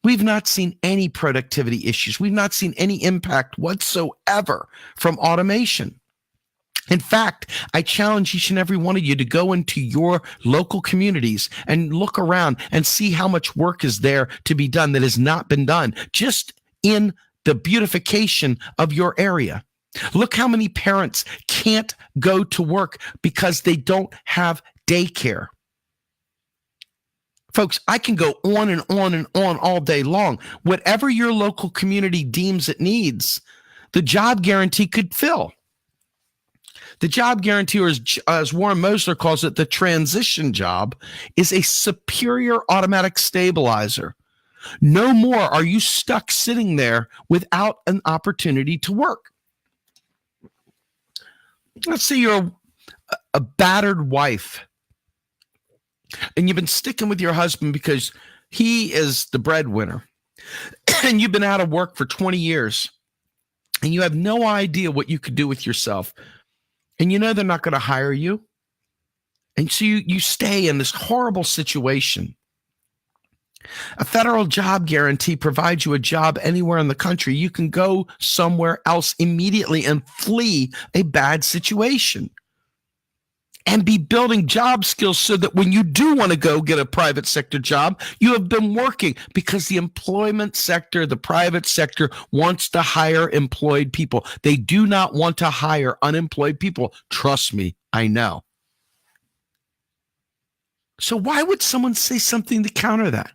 We've not seen any productivity issues. We've not seen any impact whatsoever from automation. In fact, I challenge each and every one of you to go into your local communities and look around and see how much work is there to be done that has not been done, just in the beautification of your area. Look how many parents can't go to work because they don't have daycare. Folks, I can go on and on and on all day long. Whatever your local community deems it needs, the job guarantee could fill. The job guarantee, or as Warren Mosler calls it, the transition job, is a superior automatic stabilizer. No more are you stuck sitting there without an opportunity to work. Let's say you're a battered wife, and you've been sticking with your husband because he is the breadwinner, and you've been out of work for 20 years, and you have no idea what you could do with yourself, and you know they're not going to hire you, and so you stay in this horrible situation. A federal job guarantee provides you a job anywhere in the country. You can go somewhere else immediately and flee a bad situation and be building job skills so that when you do want to go get a private sector job, you have been working, because the employment sector, the private sector, wants to hire employed people. They do not want to hire unemployed people. Trust me, I know. So why would someone say something to counter that?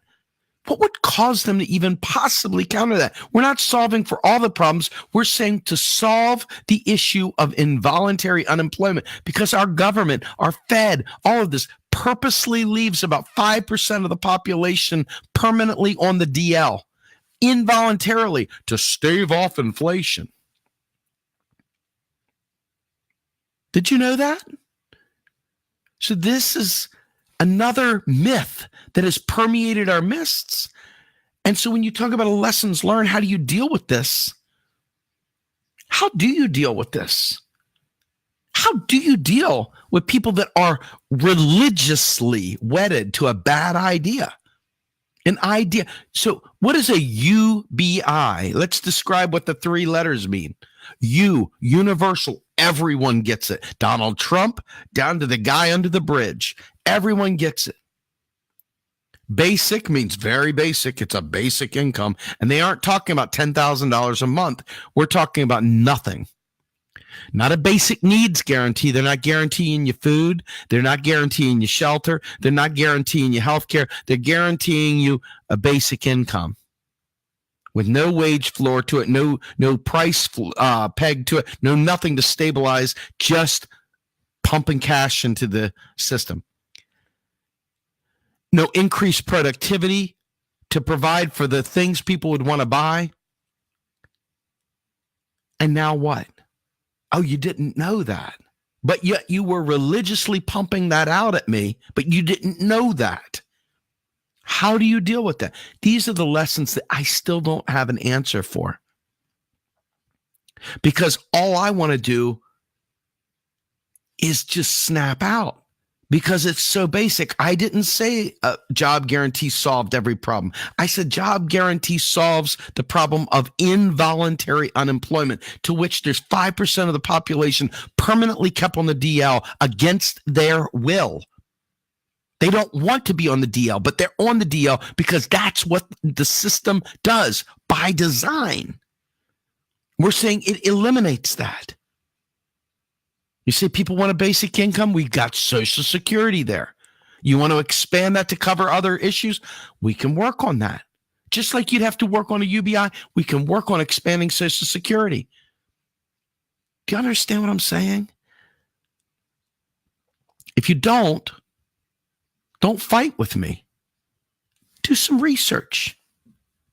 What would cause them to even possibly counter that? We're not solving for all the problems. We're saying to solve the issue of involuntary unemployment, because our government, our Fed, all of this purposely leaves about 5% of the population permanently on the DL, involuntarily, to stave off inflation. Did you know that? So this is another myth that has permeated our midst. And so when you talk about lessons learned, how do you deal with this? How do you deal with this? How do you deal with people that are religiously wedded to a bad idea? An idea. So what is a UBI? Let's describe what the three letters mean. U, universal. Everyone gets it. Donald Trump down to the guy under the bridge. Everyone gets it. Basic means very basic. It's a basic income. And they aren't talking about $10,000 a month. We're talking about nothing. Not a basic needs guarantee. They're not guaranteeing you food. They're not guaranteeing you shelter. They're not guaranteeing you health care. They're guaranteeing you a basic income with no wage floor to it, no price peg to it, no nothing to stabilize, just pumping cash into the system. No increased productivity to provide for the things people would want to buy. And now what? Oh, you didn't know that. But yet you were religiously pumping that out at me, but you didn't know that. How do you deal with that? These are the lessons that I still don't have an answer for. Because all I want to do is just snap out because it's so basic. I didn't say a job guarantee solved every problem. I said job guarantee solves the problem of involuntary unemployment, to which there's 5% of the population permanently kept on the DL against their will. They don't want to be on the DL, but they're on the DL because that's what the system does by design. We're saying it eliminates that. You say people want a basic income? We've got Social Security there. You want to expand that to cover other issues? We can work on that. Just like you'd have to work on a UBI, we can work on expanding Social Security. Do you understand what I'm saying? If you don't fight with me. Do some research.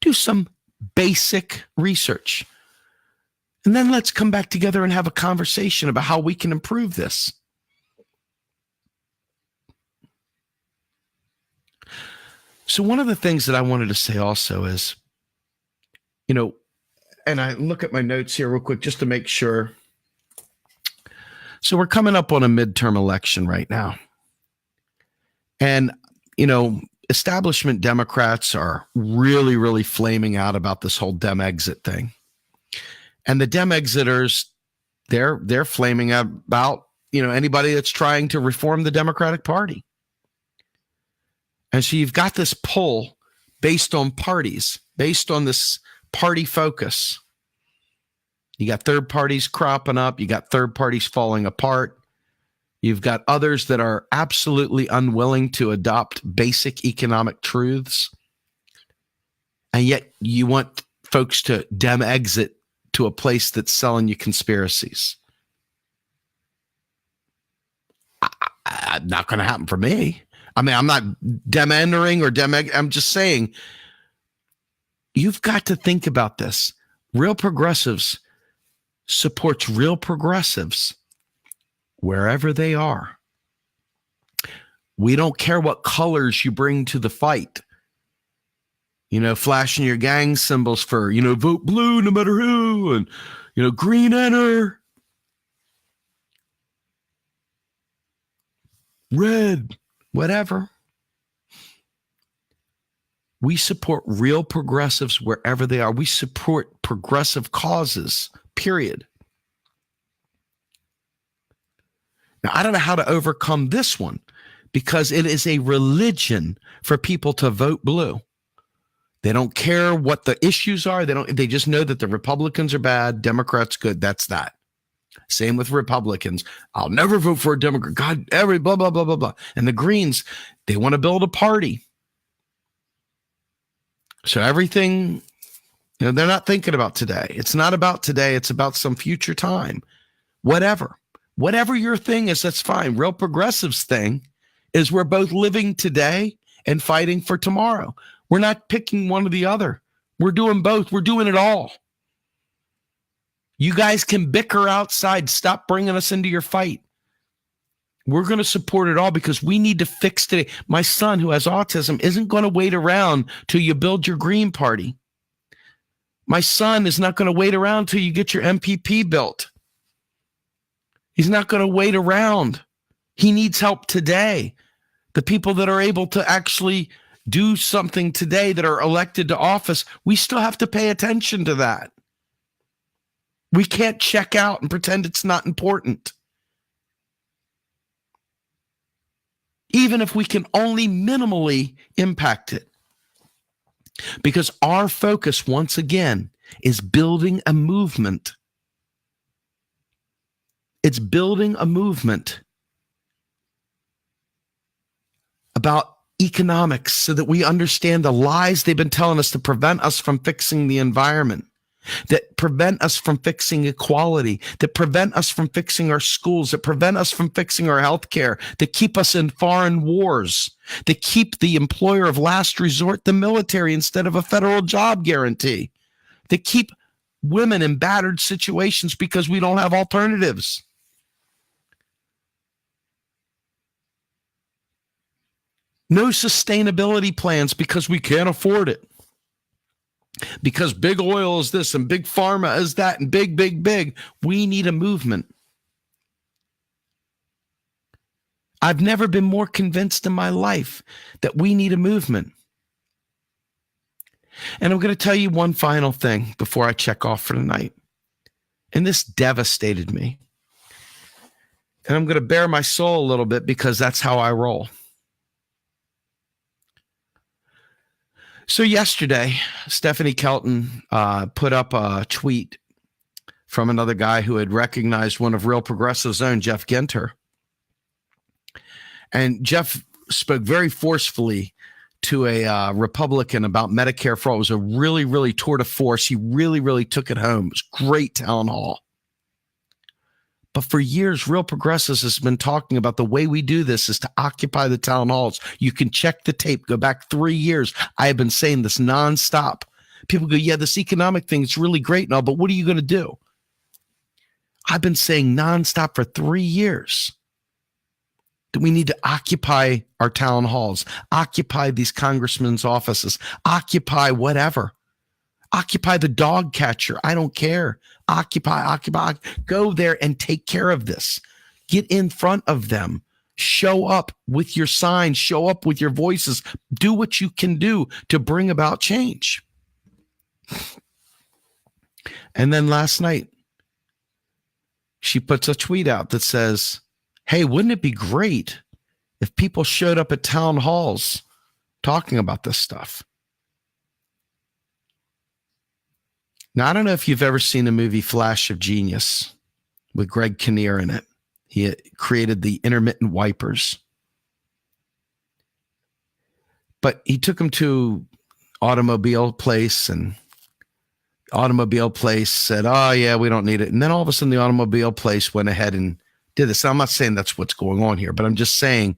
Do some basic research. And then let's come back together and have a conversation about how we can improve this. So one of the things that I wanted to say also is, and I look at my notes here real quick just to make sure. So we're coming up on a midterm election right now. And, establishment Democrats are really, really flaming out about this whole Dem exit thing. And the Dem exiters, they're flaming out about, anybody that's trying to reform the Democratic Party. And so you've got this pull based on parties, based on this party focus. You got third parties cropping up. You got third parties falling apart. You've got others that are absolutely unwilling to adopt basic economic truths. And yet you want folks to Dem exit to a place that's selling you conspiracies. Not going to happen for me. I mean, I'm not Dem entering or Dem. I'm just saying, you've got to think about this. Real Progressives supports real progressives wherever they are. We don't care what colors you bring to the fight. Flashing your gang symbols for, vote blue no matter who, and, green enter, red, whatever. We support real progressives wherever they are. We support progressive causes, period. Now, I don't know how to overcome this one because it is a religion for people to vote blue. They don't care what the issues are. They just know that the Republicans are bad, Democrats good. That's that. Same with Republicans. I'll never vote for a Democrat. God, blah, blah, blah, blah, blah. And the Greens, they want to build a party. So everything, they're not thinking about today. It's not about today. It's about some future time. Whatever your thing is, that's fine. Real Progressives thing is we're both living today and fighting for tomorrow. We're not picking one or the other. We're doing both. We're doing it all. You guys can bicker outside. Stop bringing us into your fight. We're going to support it all because we need to fix today. My son, who has autism, isn't going to wait around till you build your Green Party. My son is not going to wait around till you get your MPP built. He's not going to wait around. He needs help today. The people that are able to actually do something today that are elected to office, we still have to pay attention to that. We can't check out and pretend it's not important. Even if we can only minimally impact it. Because our focus, once again, is building a movement. It's building a movement about economics so that we understand the lies they've been telling us to prevent us from fixing the environment, that prevent us from fixing equality, that prevent us from fixing our schools, that prevent us from fixing our healthcare, that keep us in foreign wars, that keep the employer of last resort, the military, instead of a federal job guarantee, that keep women in battered situations because we don't have alternatives. No sustainability plans because we can't afford it. Because big oil is this and big pharma is that and big, big, big. We need a movement. I've never been more convinced in my life that we need a movement. And I'm going to tell you one final thing before I check off for tonight. And this devastated me. And I'm going to bare my soul a little bit because that's how I roll. So yesterday, Stephanie Kelton put up a tweet from another guy who had recognized one of Real Progressive's own, Jeff Ginter. And Jeff spoke very forcefully to a Republican about Medicare for all. It was a really, really tour de force. He really, really took it home. It was great town hall. But for years, Real Progressives has been talking about the way we do this is to occupy the town halls. You can check the tape, go back 3 years. I have been saying this nonstop. People go, yeah, this economic thing is really great now, but what are you going to do? I've been saying nonstop for 3 years that we need to occupy our town halls, occupy these congressmen's offices, occupy whatever. Occupy the dog catcher. I don't care. Occupy. Go there and take care of this. Get in front of them. Show up with your signs. Show up with your voices. Do what you can do to bring about change. And then last night, she puts a tweet out that says, hey, wouldn't it be great if people showed up at town halls talking about this stuff? Now, I don't know if you've ever seen the movie Flash of Genius with Greg Kinnear in it. He created the intermittent wipers. But he took them to automobile place, and automobile place said, oh, yeah, we don't need it. And then all of a sudden, the automobile place went ahead and did this. I'm not saying that's what's going on here, but I'm just saying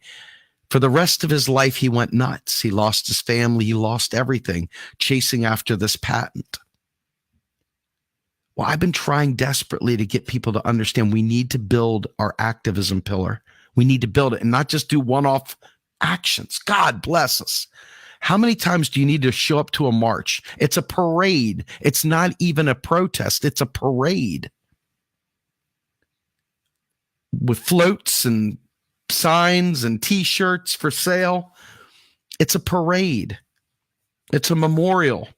for the rest of his life, he went nuts. He lost his family. He lost everything chasing after this patent. Well, I've been trying desperately to get people to understand we need to build our activism pillar. We need to build it and not just do one-off actions. God bless us. How many times do you need to show up to a march? It's a parade. It's not even a protest. It's a parade with floats and signs and T-shirts for sale. It's a parade. It's a memorial.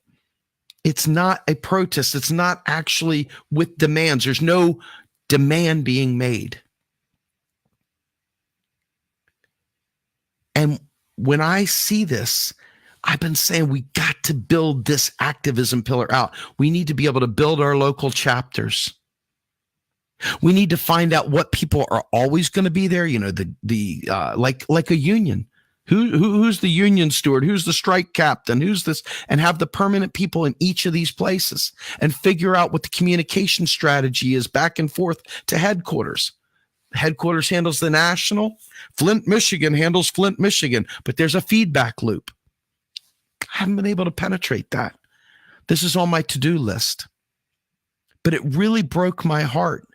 It's not a protest. It's not actually with demands. There's no demand being made. And when I see this, I've been saying we got to build this activism pillar out. We need to be able to build our local chapters. We need to find out what people are always going to be there. You know, like a union. Who's the union steward? Who's the strike captain? Who's this? And have the permanent people in each of these places and figure out what the communication strategy is back and forth to headquarters. Headquarters handles the national. Flint, Michigan handles Flint, Michigan. But there's a feedback loop. I haven't been able to penetrate that. This is on my to-do list. But it really broke my heart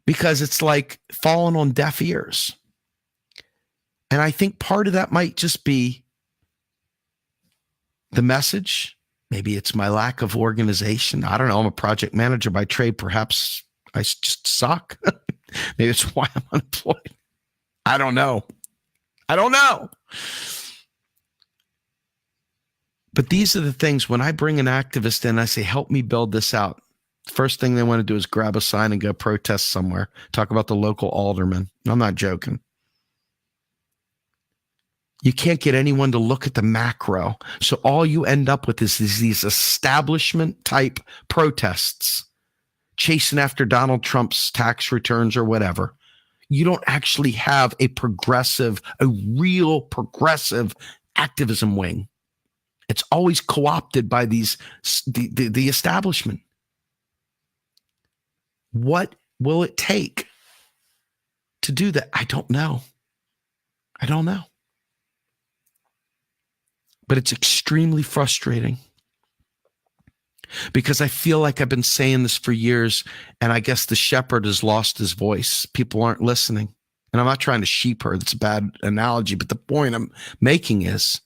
because it's like falling on deaf ears. And I think part of that might just be the message. Maybe it's my lack of organization. I don't know. I'm a project manager by trade. Perhaps I just suck. Maybe it's why I'm unemployed. I don't know. But these are the things when I bring an activist in, I say, help me build this out. First thing they want to do is grab a sign and go protest somewhere. Talk about the local alderman. I'm not joking. You can't get anyone to look at the macro. So all you end up with is these establishment type protests, chasing after Donald Trump's tax returns or whatever. You don't actually have a real progressive activism wing. It's always co-opted by the establishment. What will it take to do that? I don't know. But it's extremely frustrating because I feel like I've been saying this for years, and I guess the shepherd has lost his voice. People aren't listening. And I'm not trying to sheep her. That's a bad analogy. But the point I'm making is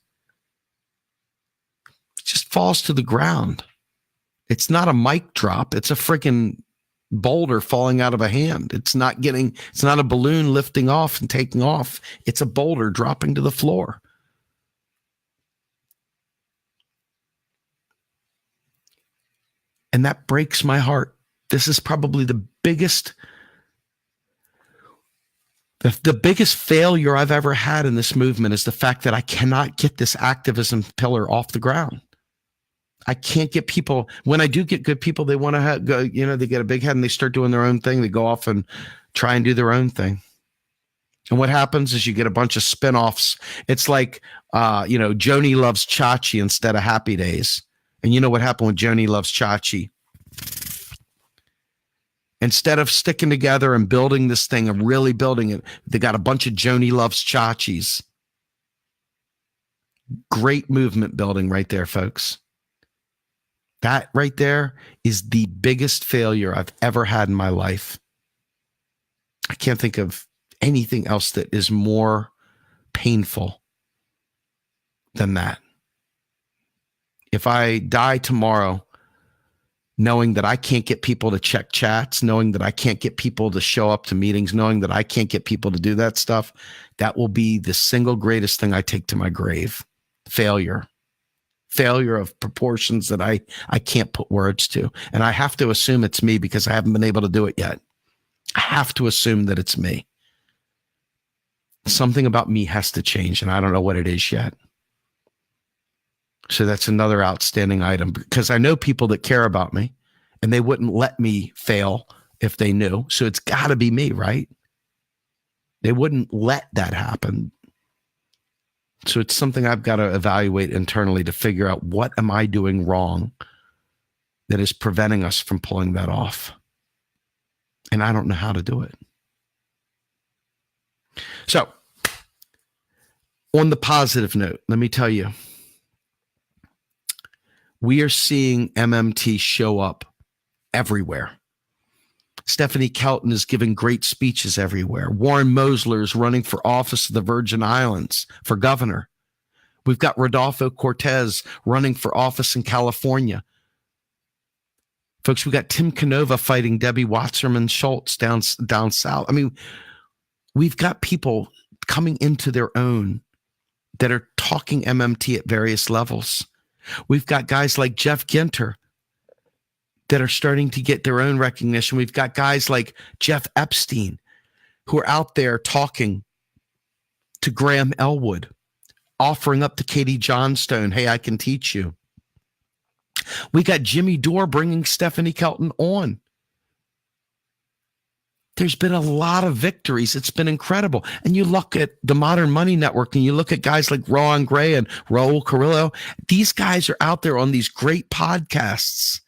it just falls to the ground. It's not a mic drop. It's a freaking boulder falling out of a hand. It's not a balloon lifting off and taking off. It's a boulder dropping to the floor. And that breaks my heart. This is probably the biggest failure I've ever had in this movement is the fact that I cannot get this activism pillar off the ground. I can't get people. When I do get good people, they want to go, they get a big head and they start doing their own thing. They go off and try and do their own thing. And what happens is you get a bunch of spinoffs. It's like, Joni Loves Chachi instead of Happy Days. And you know what happened with Joni Loves Chachi? Instead of sticking together and building this thing and really building it, they got a bunch of Joni Loves Chachis. Great movement building right there, folks. That right there is the biggest failure I've ever had in my life. I can't think of anything else that is more painful than that. If I die tomorrow, knowing that I can't get people to check chats, knowing that I can't get people to show up to meetings, knowing that I can't get people to do that stuff, that will be the single greatest thing I take to my grave. Failure of proportions that I can't put words to. And I have to assume it's me because I haven't been able to do it yet. I have to assume that it's me. Something about me has to change, and I don't know what it is yet. So that's another outstanding item, because I know people that care about me and they wouldn't let me fail if they knew. So it's got to be me, right? They wouldn't let that happen. So it's something I've got to evaluate internally to figure out, what am I doing wrong that is preventing us from pulling that off? And I don't know how to do it. So on the positive note, let me tell you, we are seeing MMT show up everywhere. Stephanie Kelton is giving great speeches everywhere. Warren Mosler is running for office of the Virgin Islands for governor. We've got Rodolfo Cortez running for office in California. Folks, we got Tim Canova fighting Debbie Wasserman Schultz down south. I mean, we've got people coming into their own that are talking MMT at various levels. We've got guys like Jeff Ginter that are starting to get their own recognition. We've got guys like Jeff Epstein who are out there talking to Graham Elwood, offering up to Katie Johnstone, hey, I can teach you. We got Jimmy Dore bringing Stephanie Kelton on. There's been a lot of victories. It's been incredible. And you look at the Modern Money Network and you look at guys like Rohan Gray and Raul Carrillo. These guys are out there on these great podcasts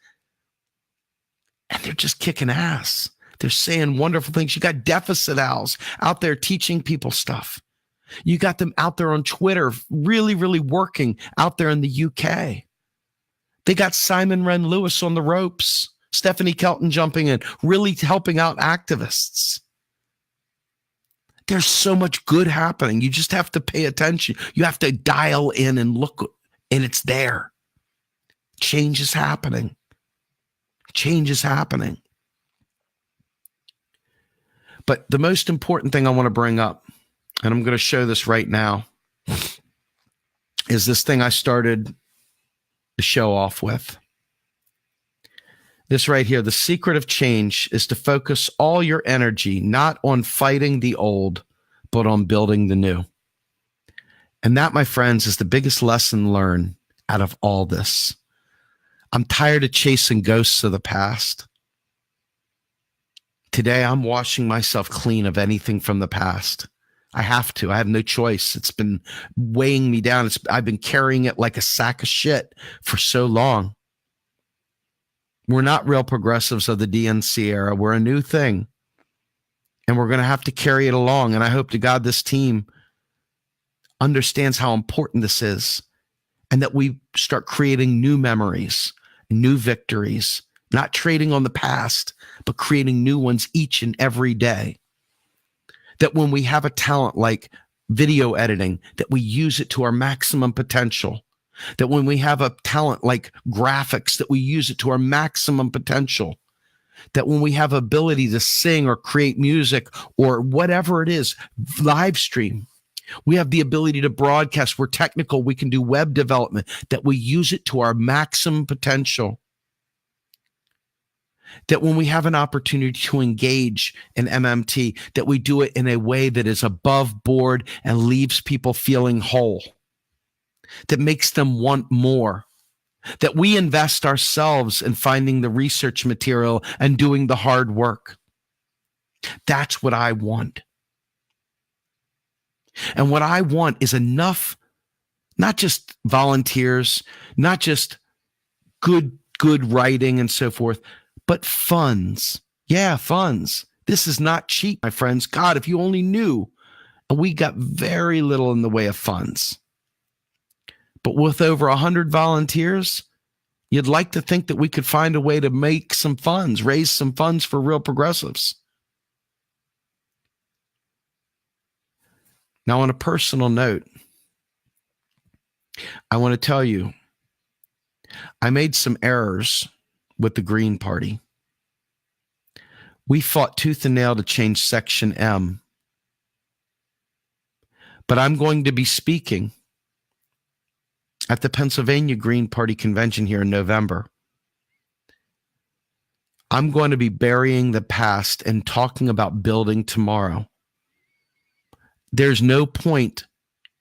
and they're just kicking ass. They're saying wonderful things. You got Deficit Owls out there teaching people stuff. You got them out there on Twitter, really, really working out there in the UK. They got Simon Wren Lewis on the ropes. Stephanie Kelton jumping in, really helping out activists. There's so much good happening. You just have to pay attention. You have to dial in and look, and it's there. Change is happening. Change is happening. But the most important thing I want to bring up, and I'm going to show this right now, is this thing I started the show off with. This right here, the secret of change is to focus all your energy not on fighting the old, but on building the new. And that, my friends, is the biggest lesson learned out of all this. I'm tired of chasing ghosts of the past. Today, I'm washing myself clean of anything from the past. I have to. I have no choice. It's been weighing me down. I've been carrying it like a sack of shit for so long. We're not real progressives of the DNC era. We're a new thing. And we're going to have to carry it along. And I hope to God this team understands how important this is and that we start creating new memories, new victories, not trading on the past, but creating new ones each and every day. That when we have a talent like video editing, that we use it to our maximum potential. That when we have a talent like graphics, that we use it to our maximum potential. That when we have ability to sing or create music or whatever it is, live stream, we have the ability to broadcast. We're technical. We can do web development, that we use it to our maximum potential. That when we have an opportunity to engage in MMT, that we do it in a way that is above board and leaves people feeling whole, that makes them want more, that we invest ourselves in finding the research material and doing the hard work. That's what I want. And what I want is enough, not just volunteers, not just good writing and so forth, but funds. Yeah, funds. This is not cheap, my friends. God, if you only knew. And we got very little in the way of funds. But with over 100 volunteers, you'd like to think that we could find a way to make some funds, raise some funds for Real Progressives. Now, on a personal note, I want to tell you, I made some errors with the Green Party. We fought tooth and nail to change Section M. But I'm going to be speaking at the Pennsylvania Green Party convention here in November. I'm going to be burying the past and talking about building tomorrow. There's no point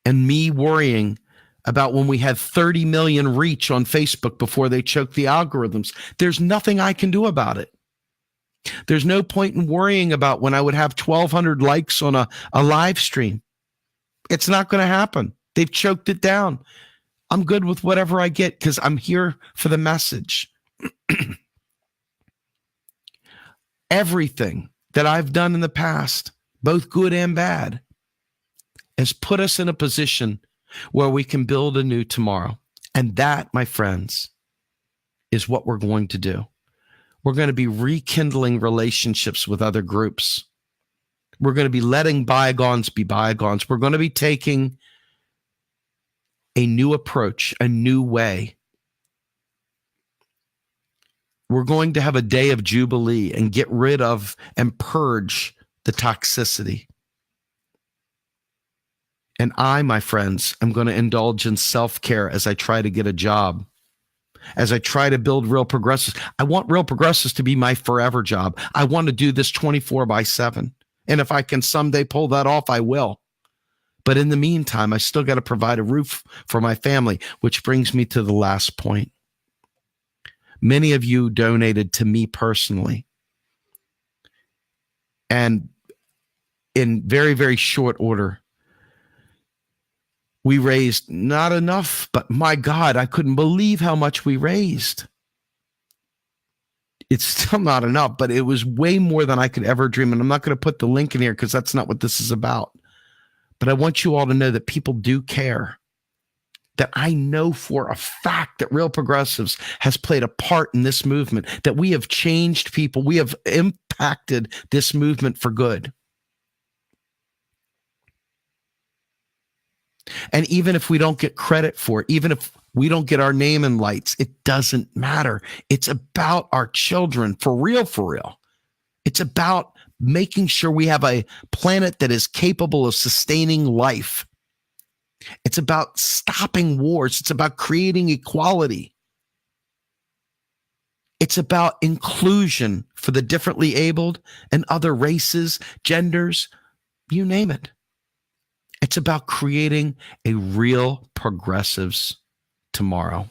in me worrying about when we had 30 million reach on Facebook before they choked the algorithms. There's nothing I can do about it. There's no point in worrying about when I would have 1,200 likes on a live stream. It's not going to happen. They've choked it down. I'm good with whatever I get because I'm here for the message. Everything that I've done in the past, both good and bad, has put us in a position where we can build a new tomorrow. And that, my friends, is what we're going to do. We're going to be rekindling relationships with other groups. We're going to be letting bygones be bygones. We're going to be taking a new approach, a new way. We're going to have a day of jubilee and get rid of and purge the toxicity. And I, my friends, am going to indulge in self-care as I try to get a job, as I try to build Real Progressives. I want Real Progressives to be my forever job. I want to do this 24/7. And if I can someday pull that off, I will. But in the meantime, I still got to provide a roof for my family, which brings me to the last point. Many of you donated to me personally. And in very, very short order, we raised not enough, but my God, I couldn't believe how much we raised. It's still not enough, but it was way more than I could ever dream. And I'm not going to put the link in here because that's not what this is about. But I want you all to know that people do care. That I know for a fact that Real Progressives has played a part in this movement, that we have changed people. We have impacted this movement for good. And even if we don't get credit for it, even if we don't get our name in lights, it doesn't matter. It's about our children, for real, for real. It's about making sure we have a planet that is capable of sustaining life. It's about stopping wars. It's about creating equality. It's about inclusion for the differently abled and other races, genders, you name it. It's about creating a Real Progressives tomorrow,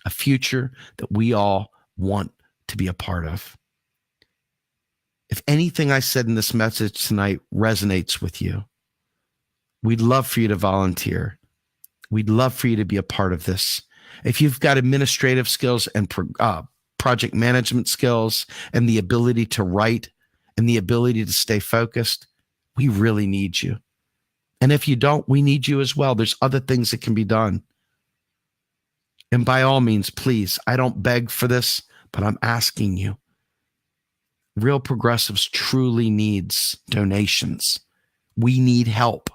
a future that we all want to be a part of. If anything I said in this message tonight resonates with you, we'd love for you to volunteer. We'd love for you to be a part of this. If you've got administrative skills and project management skills and the ability to write and the ability to stay focused, we really need you. And if you don't, we need you as well. There's other things that can be done. And by all means, please, I don't beg for this, but I'm asking you. Real Progressives truly needs donations. We need help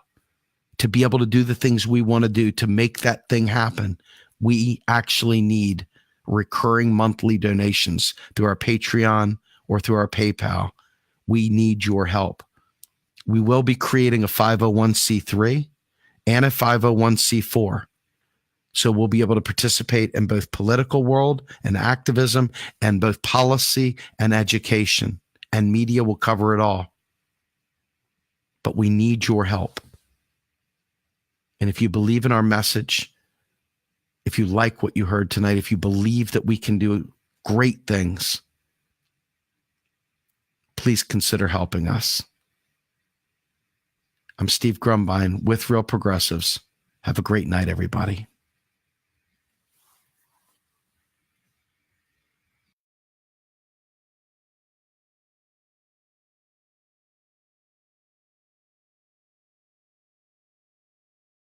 to be able to do the things we want to do to make that thing happen. We actually need recurring monthly donations through our Patreon or through our PayPal. We need your help. We will be creating a 501c3 and a 501c4. So we'll be able to participate in both political world and activism and both policy and education, and media will cover it all. But we need your help. And if you believe in our message, if you like what you heard tonight, if you believe that we can do great things, please consider helping us. I'm Steve Grumbine with Real Progressives. Have a great night, everybody.